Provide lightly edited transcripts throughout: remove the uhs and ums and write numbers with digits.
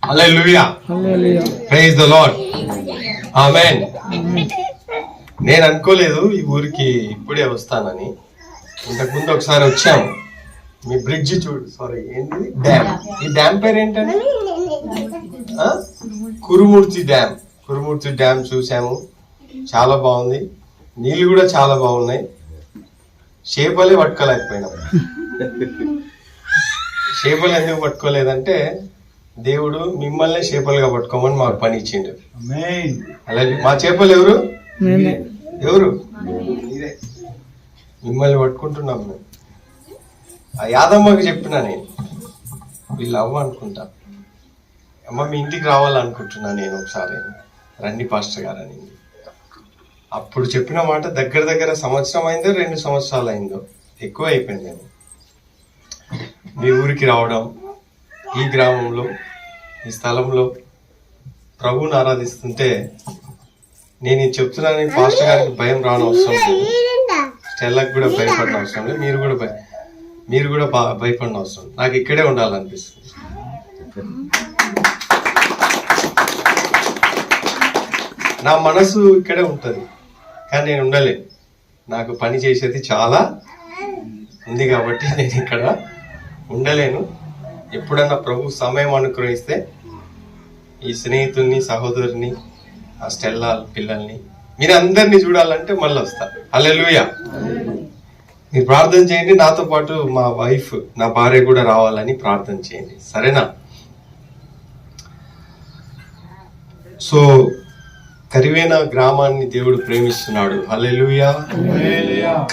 Hallelujah, praise the lord, ఆమేన్. నేను అనుకోలేదు ఈ ఊరికి ఇప్పుడే వస్తానని. ఇంతకుముందు ఒకసారి వచ్చాము. మీ బ్రిడ్జ్ చూడు, సారీ ఏంటి డ్యామ్, ఈ డ్యామ్ పేరు ఏంటండి? కురుమూర్తి డ్యామ్. కురుమూర్తి డ్యామ్ చూసాము, చాలా బాగుంది. నీళ్ళు కూడా చాలా బాగున్నాయి. చేపలే పట్టుకోలేకపోయినాం. చేపలు ఎందుకు పట్టుకోలేదంటే దేవుడు మిమ్మల్ని చేపలుగా పట్టుకోమని మాకు పని ఇచ్చిండు. అలాగే మా చేపలు ఎవరు ఎవరు మిమ్మల్ని పట్టుకుంటున్నాం మేము. ఆ యాదమ్మకి చెప్పినా నేను, వీళ్ళు అవ్వ అనుకుంటా, అమ్మ మీ ఇంటికి రావాలనుకుంటున్నా నేను ఒకసారి, రండి పాస్టర్ గారు అని. అప్పుడు చెప్పిన మాట దగ్గర సంవత్సరం అయిందో 2 సంవత్సరాలు అయిందో, ఎక్కువ అయిపోయింది. నేను మీ ఊరికి రావడం, ఈ గ్రామంలో ఈ స్థలంలో ప్రభువుని ఆరాధిస్తుంటే నేను ఇది చెప్తున్నానని పాస్టర్ గారికి భయం రాని అవసరం లేదు, స్టెల్లకు కూడా భయపడిన అవసరం లేదు, మీరు కూడా భయపడిన అవసరం. నాకు ఇక్కడే ఉండాలనిపిస్తుంది. నా మనసు ఇక్కడే ఉంటుంది, కానీ నేను ఉండలేను. నాకు పని చేసేది చాలా ఉంది కాబట్టి నేను ఇక్కడ ఉండలేను. ఎప్పుడన్నా ప్రభు సమయం అనుగ్రహిస్తే ఈ స్నేహితుల్ని, సహోదరుని, ఆ స్టెల్లా పిల్లల్ని, మీరు అందరినీ చూడాలంటే మళ్ళీ వస్తా. హల్లెలూయా. మీరు ప్రార్థన చేయండి, నాతో పాటు మా వైఫ్, నా భార్య కూడా రావాలని ప్రార్థన చేయండి, సరేనా? సో కరివేనా గ్రామాన్ని దేవుడు ప్రేమిస్తున్నాడు. హల్లెలూయా.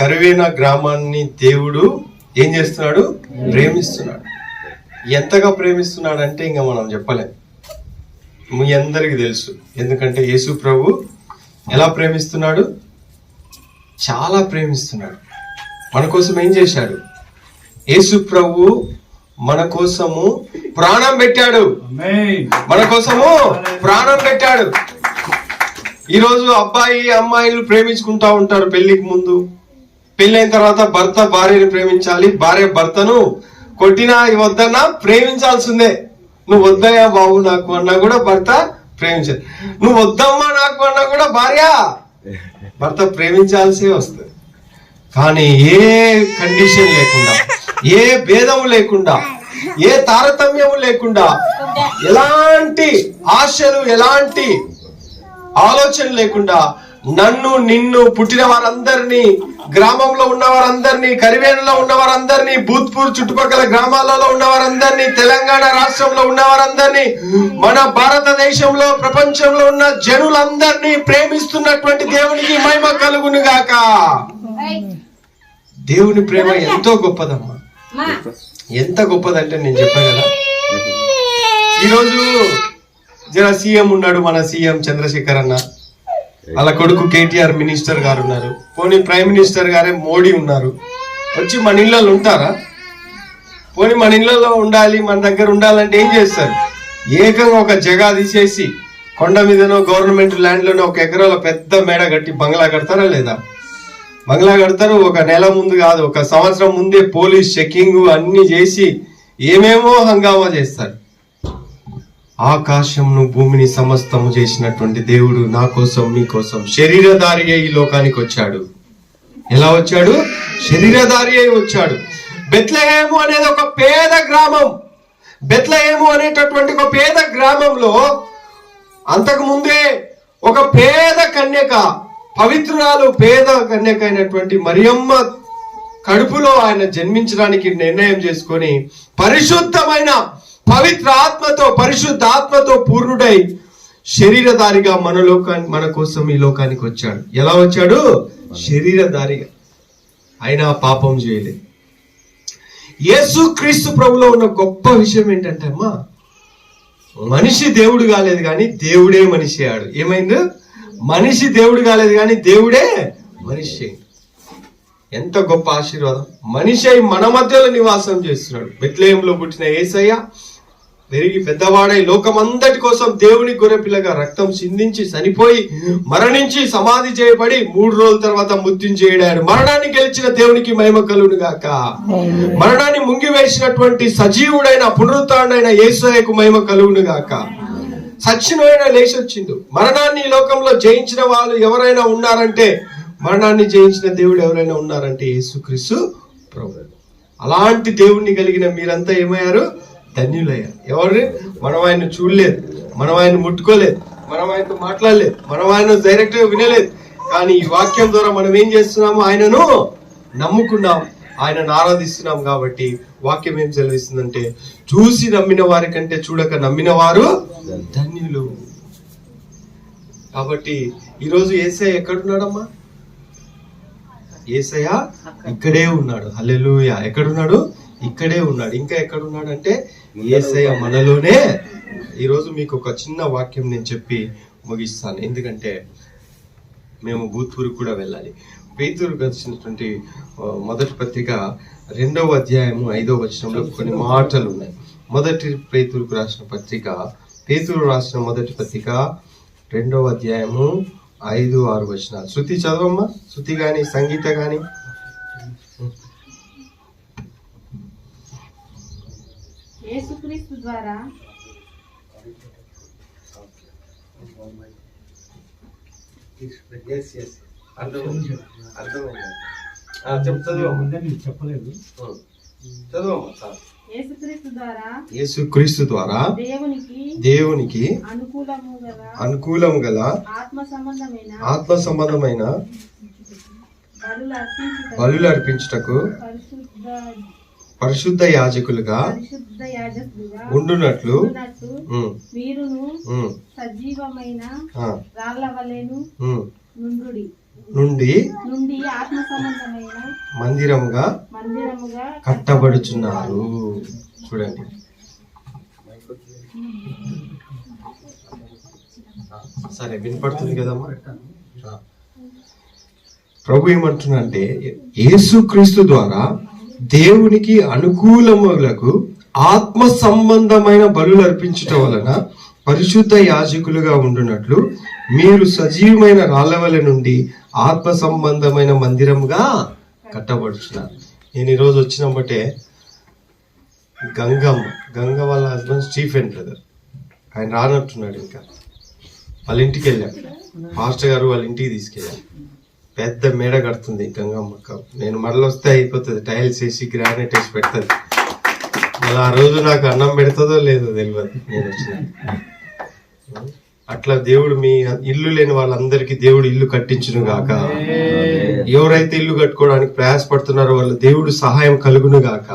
కరివేనా గ్రామాన్ని దేవుడు ఏం చేస్తున్నాడు? ప్రేమిస్తున్నాడు. ఎంతగా ప్రేమిస్తున్నాడు అంటే ఇంకా మనం చెప్పలేం. మీ అందరికి తెలుసు, ఎందుకంటే యేసు ప్రభు ఎలా ప్రేమిస్తున్నాడు? చాలా ప్రేమిస్తున్నాడు. మన కోసం ఏం చేశాడు? యేసు ప్రభు మన కోసము ప్రాణం పెట్టాడు. మన కోసము ప్రాణం పెట్టాడు. ఈరోజు అబ్బాయి అమ్మాయిలు ప్రేమించుకుంటా ఉంటారు పెళ్లికి ముందు. పెళ్ళైన తర్వాత భర్త భార్యను ప్రేమించాలి, భార్య భర్తను కొట్టినా వద్దన్నా ప్రేమించాల్సిందే. నువ్వు వద్దయ్యా బాబు నాకు అన్నా కూడా భర్త ప్రేమించాలి, నువ్వు వద్దమ్మా నాకు అన్నా కూడా భార్య భర్త ప్రేమించాల్సి వస్తుంది. కానీ ఏ కండిషన్ లేకుండా, ఏ భేదము లేకుండా, ఏ తారతమ్యము లేకుండా, ఎలాంటి ఆశలు, ఎలాంటి ఆలోచన లేకుండా నన్ను, నిన్ను, పుట్టిన వారందరినీ, గ్రామంలో ఉన్న వారందరినీ, కరివేనలో ఉన్న వారందరినీ, భూత్పూర్ చుట్టుపక్కల గ్రామాలలో ఉన్న వారందరినీ, తెలంగాణ రాష్ట్రంలో ఉన్న వారందరినీ, మన భారతదేశంలో, ప్రపంచంలో ఉన్న జనులందరినీ ప్రేమిస్తున్నటువంటి దేవునికి మహిమ కలుగును గాక. దేవుని ప్రేమ ఎంతో గొప్పదమ్మా. ఎంత గొప్పదంటే నేను చెప్పాను కదా, ఈరోజు జర సీఎం ఉన్నాడు, మన సీఎం చంద్రశేఖర్ అన్న, వాళ్ళ కొడుకు కేటీఆర్ మినిస్టర్ గారు ఉన్నారు, పోనీ ప్రైమ్ మినిస్టర్ గారే మోడీ ఉన్నారు. వచ్చి మన ఇళ్ళలో ఉంటారా? పోనీ మన ఇళ్ళలో ఉండాలి, మన దగ్గర ఉండాలంటే ఏం చేస్తారు? ఏకంగా ఒక జగా తీసేసి కొండ మీదనో గవర్నమెంట్ ల్యాండ్ లోనో 1 ఎకరాల పెద్ద మేడ కట్టి బంగ్లా కడతారా లేదా? బంగ్లా కడతారు. 1 నెల ముందు కాదు, 1 సంవత్సరం ముందే పోలీస్ చెకింగ్ అన్ని చేసి ఏమేమో హంగామా చేస్తారు. ఆకాశంను భూమిని సమస్తము చేసినటువంటి దేవుడు నా కోసం, మీ కోసం శరీరధారి అయి ఈ లోకానికి వచ్చాడు. ఎలా వచ్చాడు? శరీరధారి అయి వచ్చాడు. బెత్లెహేము అనేది ఒక పేద గ్రామం. బెత్లెహేము అనేటటువంటి ఒక పేద గ్రామంలో అంతకు ముందే ఒక పేద కన్యక, పవిత్రురాలు, పేద కన్యక అయినటువంటి మరియమ్మ కడుపులో ఆయన జన్మించడానికి నిర్ణయం చేసుకొని పరిశుద్ధమైన పవిత్ర ఆత్మతో, పరిశుద్ధ ఆత్మతో పూర్ణుడై శరీరధారిగా మన కోసం ఈ లోకానికి వచ్చాడు. ఎలా వచ్చాడు? శరీరధారిగా. అయినా పాపం చేయలేదు. యేసు క్రీస్తు ప్రభులో ఉన్న గొప్ప విషయం ఏంటంటే అమ్మా, మనిషి దేవుడు కాలేదు కానీ దేవుడే మనిషి అయ్యాడు. ఏమైంది? మనిషి దేవుడు కాలేదు కానీ దేవుడే మనిషి అయ్యాడు. ఎంత గొప్ప ఆశీర్వాదం! మనిషి అయి మన మధ్యలో నివాసం చేస్తున్నాడు. బెత్లెహేములో పుట్టిన యేసయ్య పెరిగి పెద్దవాడై లోకమందటి కోసం దేవుని గొర్రెపిల్లగా రక్తం సిందించి చనిపోయి మరణించి సమాధి చేయబడి 3 రోజుల తర్వాత మృత్యుంజయుడాడు. మరణాన్ని గెలిచిన దేవునికి మహిమ కలుగును గాక. మరణాన్ని ముంగివేసినటువంటి సజీవుడైన పునరుత్థానుడైన యేసయ్యకు మహిమ కలుగును గాక. సచ్చినోయన లేచొచ్చిండు. మరణాన్ని ఈ లోకంలో జయించిన వాళ్ళు ఎవరైనా ఉన్నారంటే, మరణాన్ని జయించిన దేవుడు ఎవరైనా ఉన్నారంటే యేసుక్రీస్తు ప్రభువు. అలాంటి దేవుణ్ణి కలిగిన మీరంతా ఏమయ్యారు? ధన్యులయ్యారు. ఎవరు? మనం ఆయన చూడలేదు, మనం ఆయన ముట్టుకోలేదు, మనం ఆయనతో మాట్లాడలేదు, మనం ఆయన డైరెక్ట్ గా వినలేదు. కానీ ఈ వాక్యం ద్వారా మనం ఏం చేస్తున్నాము? ఆయనను నమ్ముకున్నాం, ఆయనను ఆరాధిస్తున్నాం. కాబట్టి వాక్యం ఏం సెలవిస్తుందంటే, చూసి నమ్మిన వారి కంటే చూడక నమ్మిన వారు ధన్యులు. కాబట్టి ఈరోజు యేసయ్య ఎక్కడున్నాడమ్మా? యేసయ్య ఇక్కడే ఉన్నాడు. హల్లెలూయా. ఎక్కడున్నాడు? ఇక్కడే ఉన్నాడు. ఇంకా ఎక్కడున్నాడు అంటే యేసయ్య మనలోనే. ఈరోజు మీకు ఒక చిన్న వాక్యం నేను చెప్పి ముగిస్తాను, ఎందుకంటే మేము భూత్పూర్కి కూడా వెళ్ళాలి. పేతురు రాసినటువంటి మొదటి పత్రిక 2వ అధ్యాయము 5వ వచనంలో కొన్ని మాటలు ఉన్నాయి. మొదటి పేతురుకు రాసిన పత్రిక, పేతురు రాసిన మొదటి పత్రిక 2వ అధ్యాయము 5, 6 వచనాలు. శృతి చదవమ్మా. శృతి గాని సంగీత గాని. యేసుక్రీస్తు ద్వారా యేసుక్రీస్తు ద్వారా దేవునికి అనుకూలము గల ఆత్మ సంబంధమైన బలులు అర్పించుటకు పరిశుద్ధ యాజకులుగా ఉండునట్లు మీరును సజీవమైన రాళ్లవలెను నుండి ఆత్మ సంబంధమైన మందిరముగా కట్టబడుచున్నారు. చూడండి, సరే వినపడుతుంది కదమ్మా. ప్రభు ఏమంటున్నాడంటే, యేసుక్రీస్తు ద్వారా దేవునికి అనుకూలములకు ఆత్మ సంబంధమైన బలులు అర్పించటం వలన పరిశుద్ధ యాజకులుగా ఉండునట్లు మీరు సజీవమైన రాళ్లవల నుండి ఆత్మ సంబంధమైన మందిరముగా కట్టబడుచున్నారు. నేను ఈరోజు వచ్చినప్పటే గంగ వాళ్ళ హస్బెండ్ స్టీఫెన్ బ్రదర్, ఆయన రానట్టున్నాడు. ఇంకా వాళ్ళ ఇంటికి వెళ్ళాం, పాస్టర్ గారు వాళ్ళ ఇంటికి తీసుకెళ్ళాం. పెద్ద మేడ కడుతుంది గంగమ్మక్క. నేను మరల వస్తే అయిపోతుంది, టైల్స్ వేసి గ్రానైట్ వేసి పెడుతుంది. మళ్ళీ ఆ రోజు నాకు అన్నం పెడుతుందో లేదో తెలియదు నేను వచ్చిన. అట్లా దేవుడు మీ ఇల్లు లేని వాళ్ళందరికీ దేవుడు ఇల్లు కట్టించును గాక. ఎవరైతే ఇల్లు కట్టుకోవడానికి ప్రయాసపడుతున్నారో వాళ్ళ దేవుడు సహాయం కలుగును గాక.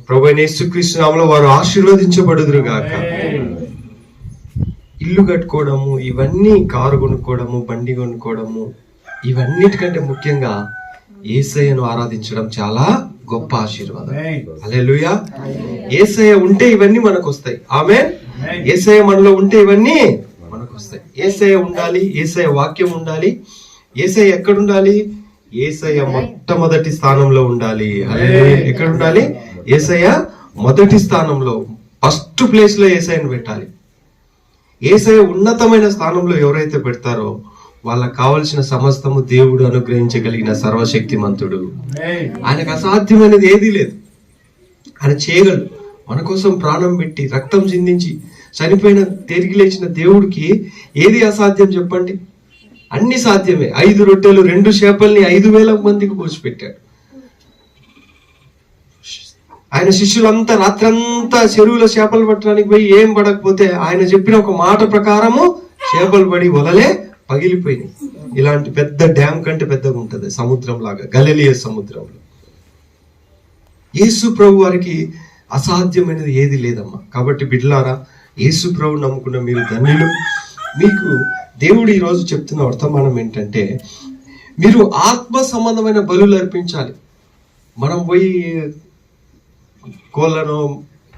ప్రభువైన యేసుక్రీస్తు నామములో వారు ఆశీర్వదించబడుదురు గాక. ఇల్లు కట్టుకోవడము, ఇవన్నీ కారు కొనుక్కోవడము, బండి కొనుక్కోవడము, ఇవన్నిటికంటే ముఖ్యంగా యేసయ్యను ఆరాధించడం చాలా గొప్ప ఆశీర్వాదం. హల్లెలూయా. యేసయ్య ఉంటే ఇవన్నీ మనకు వస్తాయి. ఆమేన్. యేసయ్య మనలో ఉంటే ఇవన్నీ మనకు వస్తాయి. యేసయ్య ఉండాలి, యేసయ్య వాక్యం ఉండాలి. యేసయ్య ఎక్కడ ఉండాలి? యేసయ్య మొట్టమొదటి స్థానంలో ఉండాలి. హల్లెలూయా. ఎక్కడ ఉండాలి? యేసయ్య మొదటి స్థానంలో, ఫస్ట్ ప్లేస్ లో యేసయ్యను పెట్టాలి. యేసయ్య ఉన్నతమైన స్థానంలో ఎవరైతే పెడతారో వాళ్ళకి కావలసిన సమస్తము దేవుడు అనుగ్రహించగలిగిన సర్వశక్తిమంతుడు. ఆయనకు అసాధ్యమైనది ఏదీ లేదు. ఆయన చేయగలడు. మన కోసం ప్రాణం పెట్టి రక్తం చిందించి చనిపోయిన తిరిగి లేచిన దేవుడికి ఏది అసాధ్యం చెప్పండి? అన్ని సాధ్యమే. 5 రొట్టెలు 2 చేపల్ని 5,000 మందికి పోసిపెట్టాడు. ఆయన శిష్యులంతా రాత్రంతా చెరువులో చేపలు పట్టడానికి పోయి ఏం పడకపోతే ఆయన చెప్పిన ఒక మాట ప్రకారము చేపలు పడి వలలే పగిలిపోయినాయి. ఇలాంటి పెద్ద డ్యామ్ కంటే పెద్దగా ఉంటది సముద్రం లాగా, గలిలయ సముద్రంలో. యేసు ప్రభు వారికి అసాధ్యమైనది ఏది లేదమ్మా. కాబట్టి బిడ్డలారా, యేసు ప్రభు నమ్ముకున్న మీరు ధన్యులు. మీకు దేవుడు ఈ రోజు చెప్తున్న వర్తమానం ఏంటంటే, మీరు ఆత్మ సంబంధమైన బలులు అర్పించాలి. మనం పోయి కోళ్ళను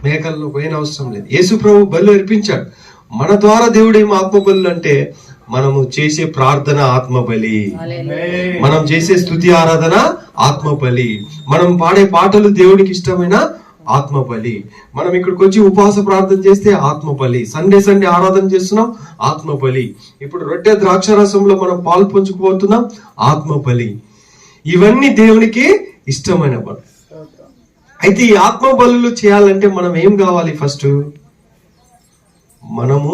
మేకలను పోయిన అవసరం లేదు. యేసు ప్రభు బలు అర్పించాడు. మన ద్వారా దేవుడు ఏం ఆత్మ బలు అంటే, మనము చేసే ప్రార్థన ఆత్మ బలి, మనం చేసే స్తుతి ఆరాధన ఆత్మ బలి, మనం పాడే పాటలు దేవుడికి ఇష్టమైన ఆత్మ బలి. మనం ఇక్కడికి వచ్చి ఉపవాస ప్రార్థన చేస్తే ఆత్మ బలి. సండే ఆరాధన చేస్తున్నాం, ఆత్మ బలి. ఇప్పుడు రొట్టె ద్రాక్షారసంలో మనం పాలు పంచుకుపోతున్నాం, ఆత్మ బలి. ఇవన్నీ దేవునికి ఇష్టమైన పనులు. అయితే ఈ ఆత్మ బలులు చేయాలంటే మనం ఏం కావాలి? ఫస్ట్ మనము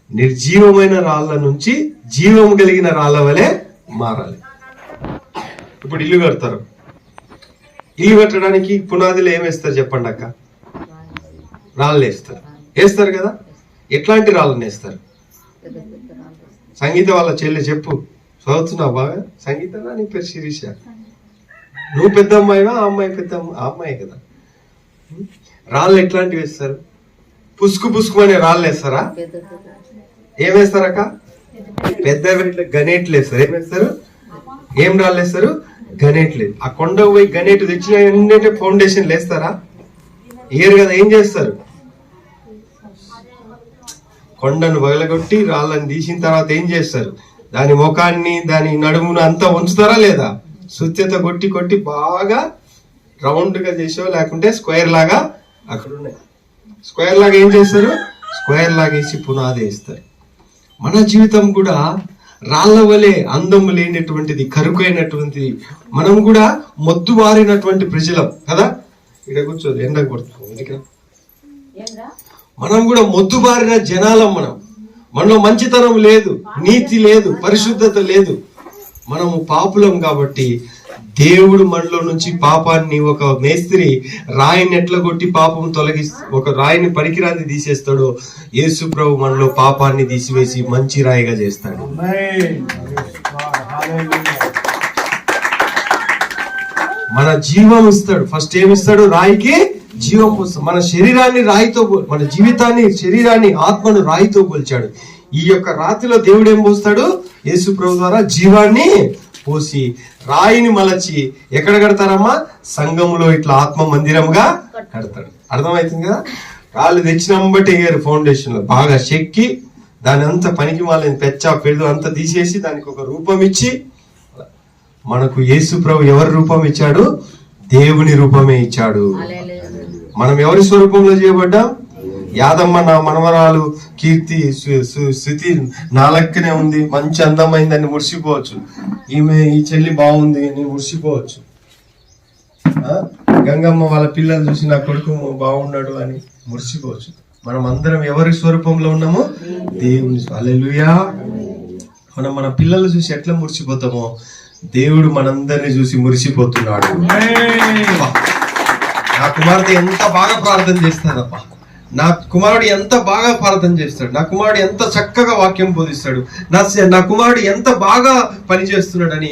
నిర్జీవమైన రాళ్ళ నుంచి జీవం కలిగిన రాళ్ళ వలె మారాలి. ఇప్పుడు ఇల్లు కడతారు, ఇల్లు కట్టడానికి పునాదిలో ఏం వేస్తారు చెప్పండి అక్క? రాళ్ళు వేస్తారు కదా. ఎట్లాంటి రాళ్ళని వేస్తారు? సంగీత వాళ్ళ చెల్లి చెప్పు, చదువుతున్నావు బాగా? సంగీత నీ పేరు శిరీష. నువ్వు పెద్ద అమ్మాయివా? ఆ అమ్మాయి పెద్ద అమ్మాయి కదా. రాళ్ళు ఎట్లాంటివి వేస్తారు? పుసుకు అనే రాళ్ళు వేస్తారా? ఏం వేస్తారక్క? పెద్ద గనేట్లు వేస్తారు. ఏం వేస్తారు? ఏం రాళ్ళు వేస్తారు? గనేట్లు. ఆ కొండ పోయి గనేటు తెచ్చిన ఏంటంటే ఫౌండేషన్ వేస్తారా? ఏరు కదా. ఏం చేస్తారు? కొండను పగలగొట్టి రాళ్ళని తీసిన తర్వాత ఏం చేస్తారు? దాని ముఖాన్ని దాని నడుమును అంతా ఉంచుతారా లేదా? సుత్యత కొట్టి బాగా రౌండ్ గా చేసో లేకుంటే స్క్వేర్ లాగా అక్కడ ఉన్నాయి. స్క్వేర్ లాగా ఏం చేస్తారు? స్క్వేర్ లాగా వేసి పునాది వేస్తారు. మన జీవితం కూడా రాళ్ల వలె అందము లేనటువంటిది, కరుకైనటువంటిది. మనం కూడా మొద్దు వారినటువంటి ప్రజలం కదా. ఇక్కడ కూర్చోదు, ఎండ కొడుతుంది. మనం కూడా మొద్దు బారిన జనాలం. మనలో మంచితనం లేదు, నీతి లేదు, పరిశుద్ధత లేదు. మనము పాపులం కాబట్టి దేవుడు మనలో నుంచి పాపాన్ని, ఒక మేస్త్రి రాయిని ఎట్లా కొట్టి పాపం ఒక రాయిని పనికిరాని తీసేస్తాడో, యేసు ప్రభు మనలో పాపాన్ని తీసివేసి మంచి రాయిగా చేస్తాడు. మన జీవం ఇస్తాడు. ఫస్ట్ ఏమిస్తాడు? రాయికి జీవం పోస్తాడు. మన శరీరాన్ని రాయితో, మన జీవితాన్ని, శరీరాన్ని, ఆత్మను రాయితో పోల్చాడు. ఈ యొక్క రాతిలో దేవుడు ఏం పోస్తాడు? యేసు ప్రభు ద్వారా జీవాన్ని పోసి రాయిని మలచి ఎక్కడ కడతారమ్మా? సంఘములో ఇట్లా ఆత్మ మందిరంగా కడతాడు. అర్థమవుతుంది కదా. రాళ్ళు తెచ్చినమ్మటి వేయరు, ఫౌండేషన్ లో బాగా చెక్కి దాని అంతా పనికి వాళ్ళని పెద్ద అంతా తీసేసి దానికి ఒక రూపం ఇచ్చి, మనకు యేసు ప్రభు ఎవరి రూపం ఇచ్చాడు? దేవుని రూపమే ఇచ్చాడు. మనం ఎవరి స్వరూపంలో చేయబడ్డాం? యాదమ్మ నా మనవరాలు కీర్తి స్థితి నా లెక్కనే ఉంది, మంచి అందమైందని మురిసిపోవచ్చు. ఈ చెల్లి బాగుంది అని మురిసిపోవచ్చు. గంగమ్మ వాళ్ళ పిల్లలు చూసి నా కొడుకు బాగున్నాడు అని మురిసిపోవచ్చు. మనం అందరం ఎవరి స్వరూపంలో ఉన్నామో? దేవుని. హల్లెలూయా. మనం మన పిల్లలు చూసి ఎట్లా మురిసిపోతామో, దేవుడు మనందరిని చూసి మురిసిపోతున్నాడు. నా కుమార్తె ఎంత బాగా ప్రార్థన చేస్తాడప్ప, నా కుమారుడు ఎంత బాగా ప్రార్థన చేస్తాడు, నా కుమారుడు ఎంత చక్కగా వాక్యం బోధిస్తాడు, నా కుమారుడు ఎంత బాగా పనిచేస్తున్నాడని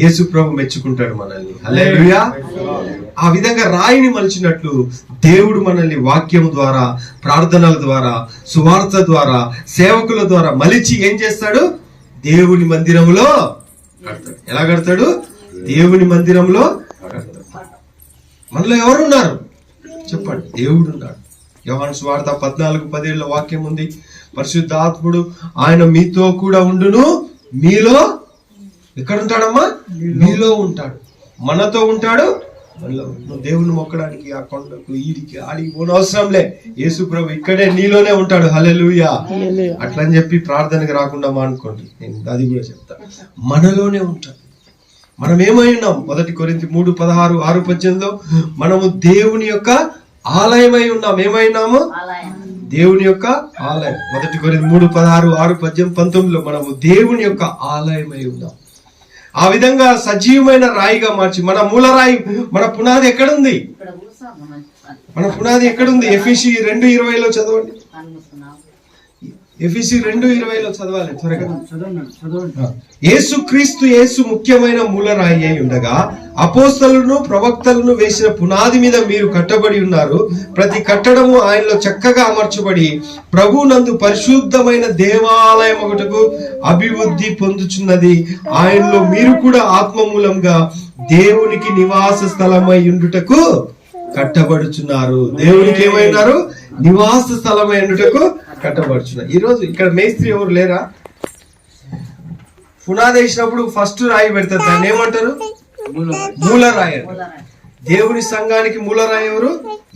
యేసు ప్రభు మెచ్చుకుంటాడు మనల్ని. హల్లెలూయా. ఆ విధంగా రాయిని మలిచినట్లు దేవుడు మనల్ని వాక్యం ద్వారా, ప్రార్థనల ద్వారా, సువార్త ద్వారా, సేవకుల ద్వారా మలిచి ఏం చేస్తాడు? దేవుని మందిరంలో కడతాడు. ఎలా కడతాడు? దేవుని మందిరంలో కడతాడు. మనలో ఎవరున్నారు చెప్పండి? దేవుడు ఉన్నాడు. యోహాను సువార్త 14:17 వాక్యం ఉంది, పరిశుద్ధాత్ముడు ఆయన మీతో కూడా ఉండును, మీలో ఎక్కడ ఉంటాడమ్మా? మీలో ఉంటాడు, మనతో ఉంటాడు. మనలో దేవుని మొక్కడానికి ఆ కొండకు ఈడికి ఆడికి పోన అవసరంలే. యేసు ప్రభు ఇక్కడే నీలోనే ఉంటాడు. హల్లెలూయా. అట్లా అని చెప్పి ప్రార్థనకి రాకుండా మానుకోండి, నేను అది కూడా చెప్తా. మనలోనే ఉంటాడు. మనం ఏమై ఉన్నాం? 1 కొరింథీ 3:16, 6:18 మనము దేవుని యొక్క ఆలయమై ఉన్నాం. ఏమైనాము? దేవుని యొక్క ఆలయం. 1 కొరింథీ 3:16, 6:18, 19 మనము దేవుని యొక్క ఆలయమై ఉన్నాం. ఆ విధంగా సజీవమైన రాయిగా మార్చి, మన మూల రాయి, మన పునాది ఎక్కడుంది? మన పునాది ఎక్కడుంది? ఎఫెసీ 2:20 చదవండి. ఎఫెసీ 2:20 చదవాలి త్వరగా. యేసు ముఖ్యమైన మూలరాయి అయి ఉండగా అపోస్తలులను ప్రవక్తలను వేసిన పునాది మీద మీరు కట్టబడి ఉన్నారు. ప్రతి కట్టడము ఆయనలో చక్కగా అమర్చబడి ప్రభునందు పరిశుద్ధమైన దేవాలయం ఒకటకు అభివృద్ధి పొందుచున్నది. ఆయనలో మీరు కూడా ఆత్మ మూలంగా దేవునికి నివాస స్థలమై ఉండుటకు కట్టబడుచున్నారు. దేవునికి ఏమైనారు? నివాస స్థలమై ఉండుటకు కట్టబడుచున్నారు. ఈ రోజు ఇక్కడ మేస్త్రి ఎవరు లేరా? పునాది వేసినప్పుడు ఫస్ట్ రాయి పెడతారు, దాన్ని ఏమంటారు? మూల రాయి. దేవుని సంఘానికి మూలరాయి ఎవరు?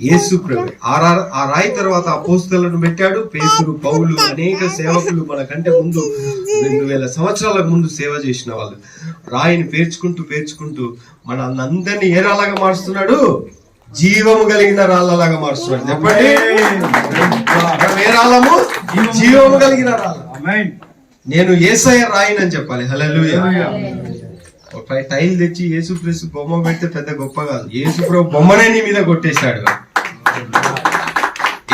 యేసు ప్రభు. ఆ రాయి తర్వాత అపోస్తలులను పెట్టాడు. పేతురు, పౌలు, అనేక సేవకులు మనకంటే ముందు 2000 సంవత్సరాల ముందు సేవ చేసిన వాళ్ళు. రాయిని పేర్చుకుంటూ మన అందరినీ ఏ రాళ్ళగా మారుస్తున్నాడు? జీవము కలిగిన రాళ్ళలాగా మారుస్తున్నాడు. చెప్పండి, ఏ రాళ్ళము? జీవము కలిగిన రాళ్ళ. నేను యేసయ్య రాయినని చెప్పాలి. హల్లెలూయా. ఒక టైల్ తెచ్చి యేసుక్రీస్తు బొమ్మ పెడితే పెద్ద గొప్ప కాదు. యేసుప్రభు బొమ్మనే నీ మీద కొట్టేశాడు.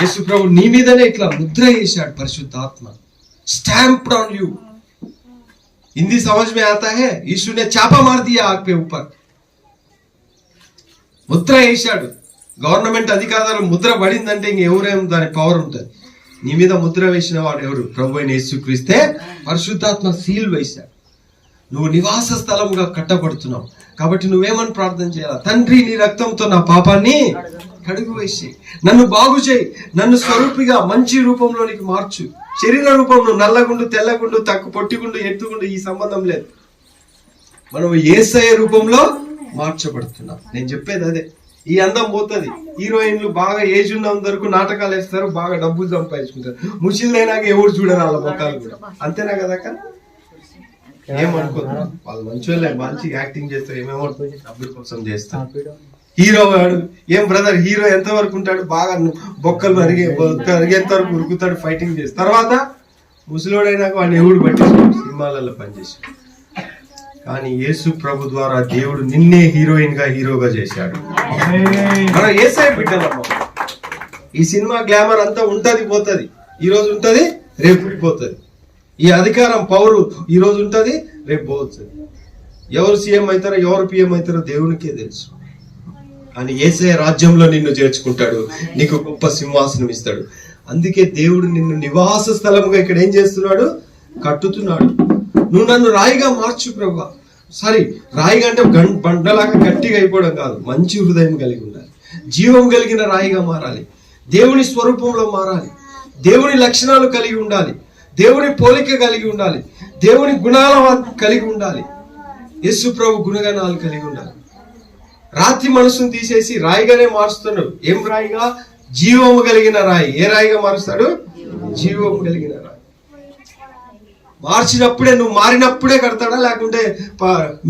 యేసుప్రభు నీ మీదనే ఇట్లా ముద్ర వేశాడు. పరిశుద్ధాత్మ స్టాంప్డ్ ఆన్ యू. हिंदी समझ में आता है? यीशु ने छापा मार दिया आग पे ऊपर. ముద్ర వేశాడు. గవర్నమెంట్ అధికారులు ముద్ర పడిందంటే ఇంకెవరేం దాని పవర్ ఉంటుంది. నీ మీద ముద్ర వేసిన వాడు ఎవరు? ప్రభు అయిన యేసుక్రీస్తే. పరిశుద్ధాత్మ సీల్ వేశాడు. నువ్వు నివాస స్థలంగా కట్టబడుతున్నావు కాబట్టి నువ్వేమని ప్రార్థన చేయాలి? తండ్రి, నీ రక్తంతో నా పాపాన్ని కడుగు వేసి నన్ను బాగు చేయి, నన్ను స్వరూపిగా మంచి రూపంలోనికి మార్చు. శరీర రూపంలో నల్లగుండు, తెల్లగుండు, తక్కువ పొట్టిగుండు, ఎత్తుగుండు ఈ సంబంధం లేదు. మనం యేసయ్య రూపంలో మార్చబడుతున్నాం. నేను చెప్పేది అదే. ఈ అందం పోతుంది. హీరోయిన్లు బాగా ఏజ్ ఉన్న వరకు నాటకాలు వేస్తారు, బాగా డబ్బులు సంపాదించుకుంటారు. ముసిళ్ళైనాక ఎవరు చూడరు వాళ్ళ ముఖాలు కూడా. అంతేనా కదక్క? ఏమనుకోదు, వాళ్ళు మంచి మంచి యాక్టింగ్ చేస్తారు, ఏమేమో డబ్బుల కోసం చేస్తారు. హీరో వాడు ఏం బ్రదర్, హీరో ఎంత వరకు ఉంటాడు? బాగా బొక్కలు అరిగేంత వరకు ఉరుకుతాడు, ఫైటింగ్ చేస్తాడు. తర్వాత ముసలోడైనాక వాడిని ఎవడు పట్టించుకోడు, సినిమాలలో పనిచేసాడు. కానీ యేసు ప్రభు ద్వారా దేవుడు నిన్నే హీరోగా చేశాడు. మనం యేసయ్య బిడ్డలమ్మ. ఈ సినిమా గ్లామర్ అంతా ఉంటది పోతుంది. ఈ రోజు ఉంటది, రేపు పోతుంది. ఈ అధికారం పౌరు ఈ రోజు ఉంటది, రేపు పోతుంది. ఎవరు సీఎం అవుతారో ఎవరు పిఎం అవుతారో దేవునికే తెలుసు. కానీ యేసయ్య రాజ్యంలో నిన్ను చేర్చుకుంటాడు, నీకు గొప్ప సింహాసనం ఇస్తాడు. అందుకే దేవుడు నిన్ను నివాస స్థలముగా ఇక్కడ ఏం చేస్తున్నాడు? కట్టుతున్నాడు. నువ్వు నన్ను రాయిగా మార్చు ప్రభువా. సారీ, రాయిగా అంటే బండలాగా గట్టిగా అయిపోవడం కాదు, మంచి హృదయం కలిగి ఉండాలి. జీవం కలిగిన రాయిగా మారాలి. దేవుని స్వరూపంలో మారాలి. దేవుని లక్షణాలు కలిగి ఉండాలి. దేవుని పోలిక కలిగి ఉండాలి. దేవుని గుణాల కలిగి ఉండాలి. యేసు ప్రభు గుణగణాలు కలిగి ఉండాలి. రాతి మనసును తీసేసి రాయిగానే మారుస్తున్నాడు. ఏం రాయిగా? జీవము కలిగిన రాయి. ఏ రాయిగా మారుస్తాడు? జీవము కలిగిన రాయి. మార్చినప్పుడే, నువ్వు మారినప్పుడే కడతాడా? లేకుంటే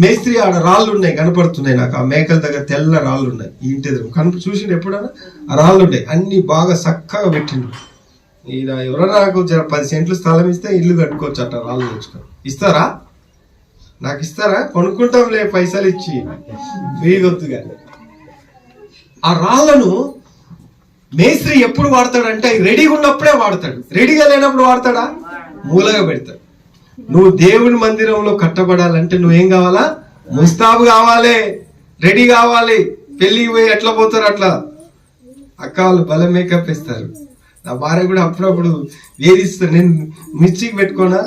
మేస్త్రి ఆడ రాళ్ళు ఉన్నాయి కనపడుతున్నాయి నాకు, ఆ మేకల దగ్గర తెల్ల రాళ్ళు ఉన్నాయి ఈ ఇంటి దగ్గర చూసిండు ఎప్పుడన్నా? ఆ రాళ్ళు ఉంటాయి, అన్ని బాగా చక్కగా పెట్టిండు. ఈయన ఎవరన్నా నాకు 10 సెంట్లు స్థలం ఇస్తే ఇల్లు కట్టుకోవచ్చు అట్ట రాళ్ళు తెచ్చుకొని. ఇస్తారా? నాకు ఇస్తారా? కొనుక్కుంటాంలే పైసలు ఇచ్చి, వేయొద్దుగా. ఆ రాళ్లను మేస్త్రి ఎప్పుడు వాడతాడంటే రెడీగా ఉన్నప్పుడే వాడతాడు. రెడీగా లేనప్పుడు వాడతాడా? మూలగా పెడతాడు. నువ్వు దేవుని మందిరంలో కట్టబడాలంటే నువ్వేం కావాలా? ముస్తాబు కావాలి, రెడీ కావాలి. పెళ్లికి పోయి ఎట్లా పోతారు అట్లా అక్క వాళ్ళు భలే మేకప్ ఇస్తారు. నా భార్య కూడా అప్పుడప్పుడు వేధిస్తారు. నేను మిర్చికి పెట్టుకోనా?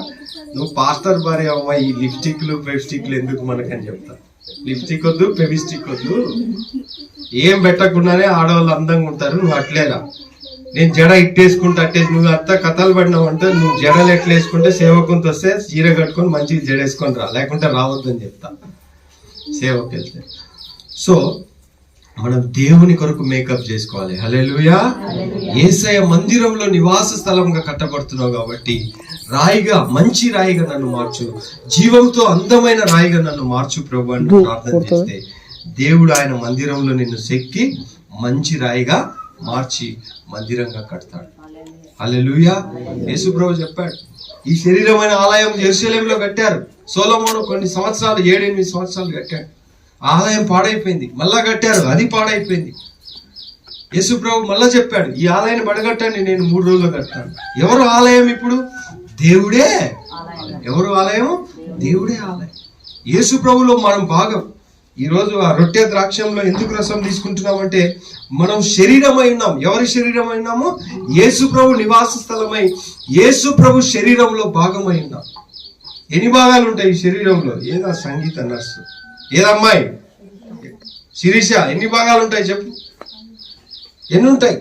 నువ్వు పాస్టర్ భార్య అమ్మ, ఈ లిప్స్టిక్లు పెవిస్టిక్లు ఎందుకు మనకని చెప్తా. లిప్స్టిక్ వద్దు, పెవిస్టిక్ వద్దు, ఏం పెట్టకుండానే ఆడవాళ్ళు అందంగా ఉంటారు. నువ్వు అట్లేలా. నేను జడ ఇట్టేసుకుంటా నువ్వు అంతా కథలు పడినావు అంటే, నువ్వు జడలు ఎట్లా వేసుకుంటే సేవకుంత వస్తే చీర కట్టుకొని మంచిగా జడేసుకొని రా, లేకుంటే రావద్దని చెప్తా సేవకు వెళ్తే. సో మనం దేవుని కొరకు మేకప్ చేసుకోవాలి. హల్లెలూయా. యేసయ్య మందిరంలో నివాస స్థలంగా కట్టబడుతున్నావు కాబట్టి రాయిగా, మంచి రాయిగా నన్ను మార్చు, జీవంతో అందమైన రాయిగా నన్ను మార్చు ప్రభు అని ప్రార్థన చేస్తే దేవుడు ఆయన మందిరంలో నిన్ను చెక్కి మంచి రాయిగా మార్చి మందిరంగా కడతాడు. హల్లెలూయా. యేసు ప్రభు చెప్పాడు, ఈ శరీరమైన ఆలయం యెరూషలేములో కట్టారు. సొలొమోను కొన్ని సంవత్సరాలు 7-8 సంవత్సరాలు కట్టాడు. ఆలయం పాడైపోయింది, మళ్ళా కట్టారు, అది పాడైపోయింది. యేసు ప్రభు మళ్ళా చెప్పాడు, ఈ ఆలయాన్ని బడగట్టండి, నేను 3 రోజుల్లో కట్టాను. ఎవరు ఆలయం ఇప్పుడు? దేవుడే. ఎవరు ఆలయం? దేవుడే ఆలయం. యేసు ప్రభులో మనం భాగం. ఈ రోజు ఆ రొట్టె ద్రాక్షంలో ఎందుకు రసం తీసుకుంటున్నామంటే మనం శరీరమై ఉన్నాం. ఎవరి శరీరమై ఉన్నాము? యేసు ప్రభు నివాస స్థలమై యేసు ప్రభు శరీరంలో భాగమై ఉన్నాం. ఎన్ని భాగాలు ఉంటాయి ఈ శరీరంలో? ఏదా సంగీత నర్సు, ఏదమ్మాయి శిరీష, ఎన్ని భాగాలు ఉంటాయి చెప్పు? ఎన్ని ఉంటాయి?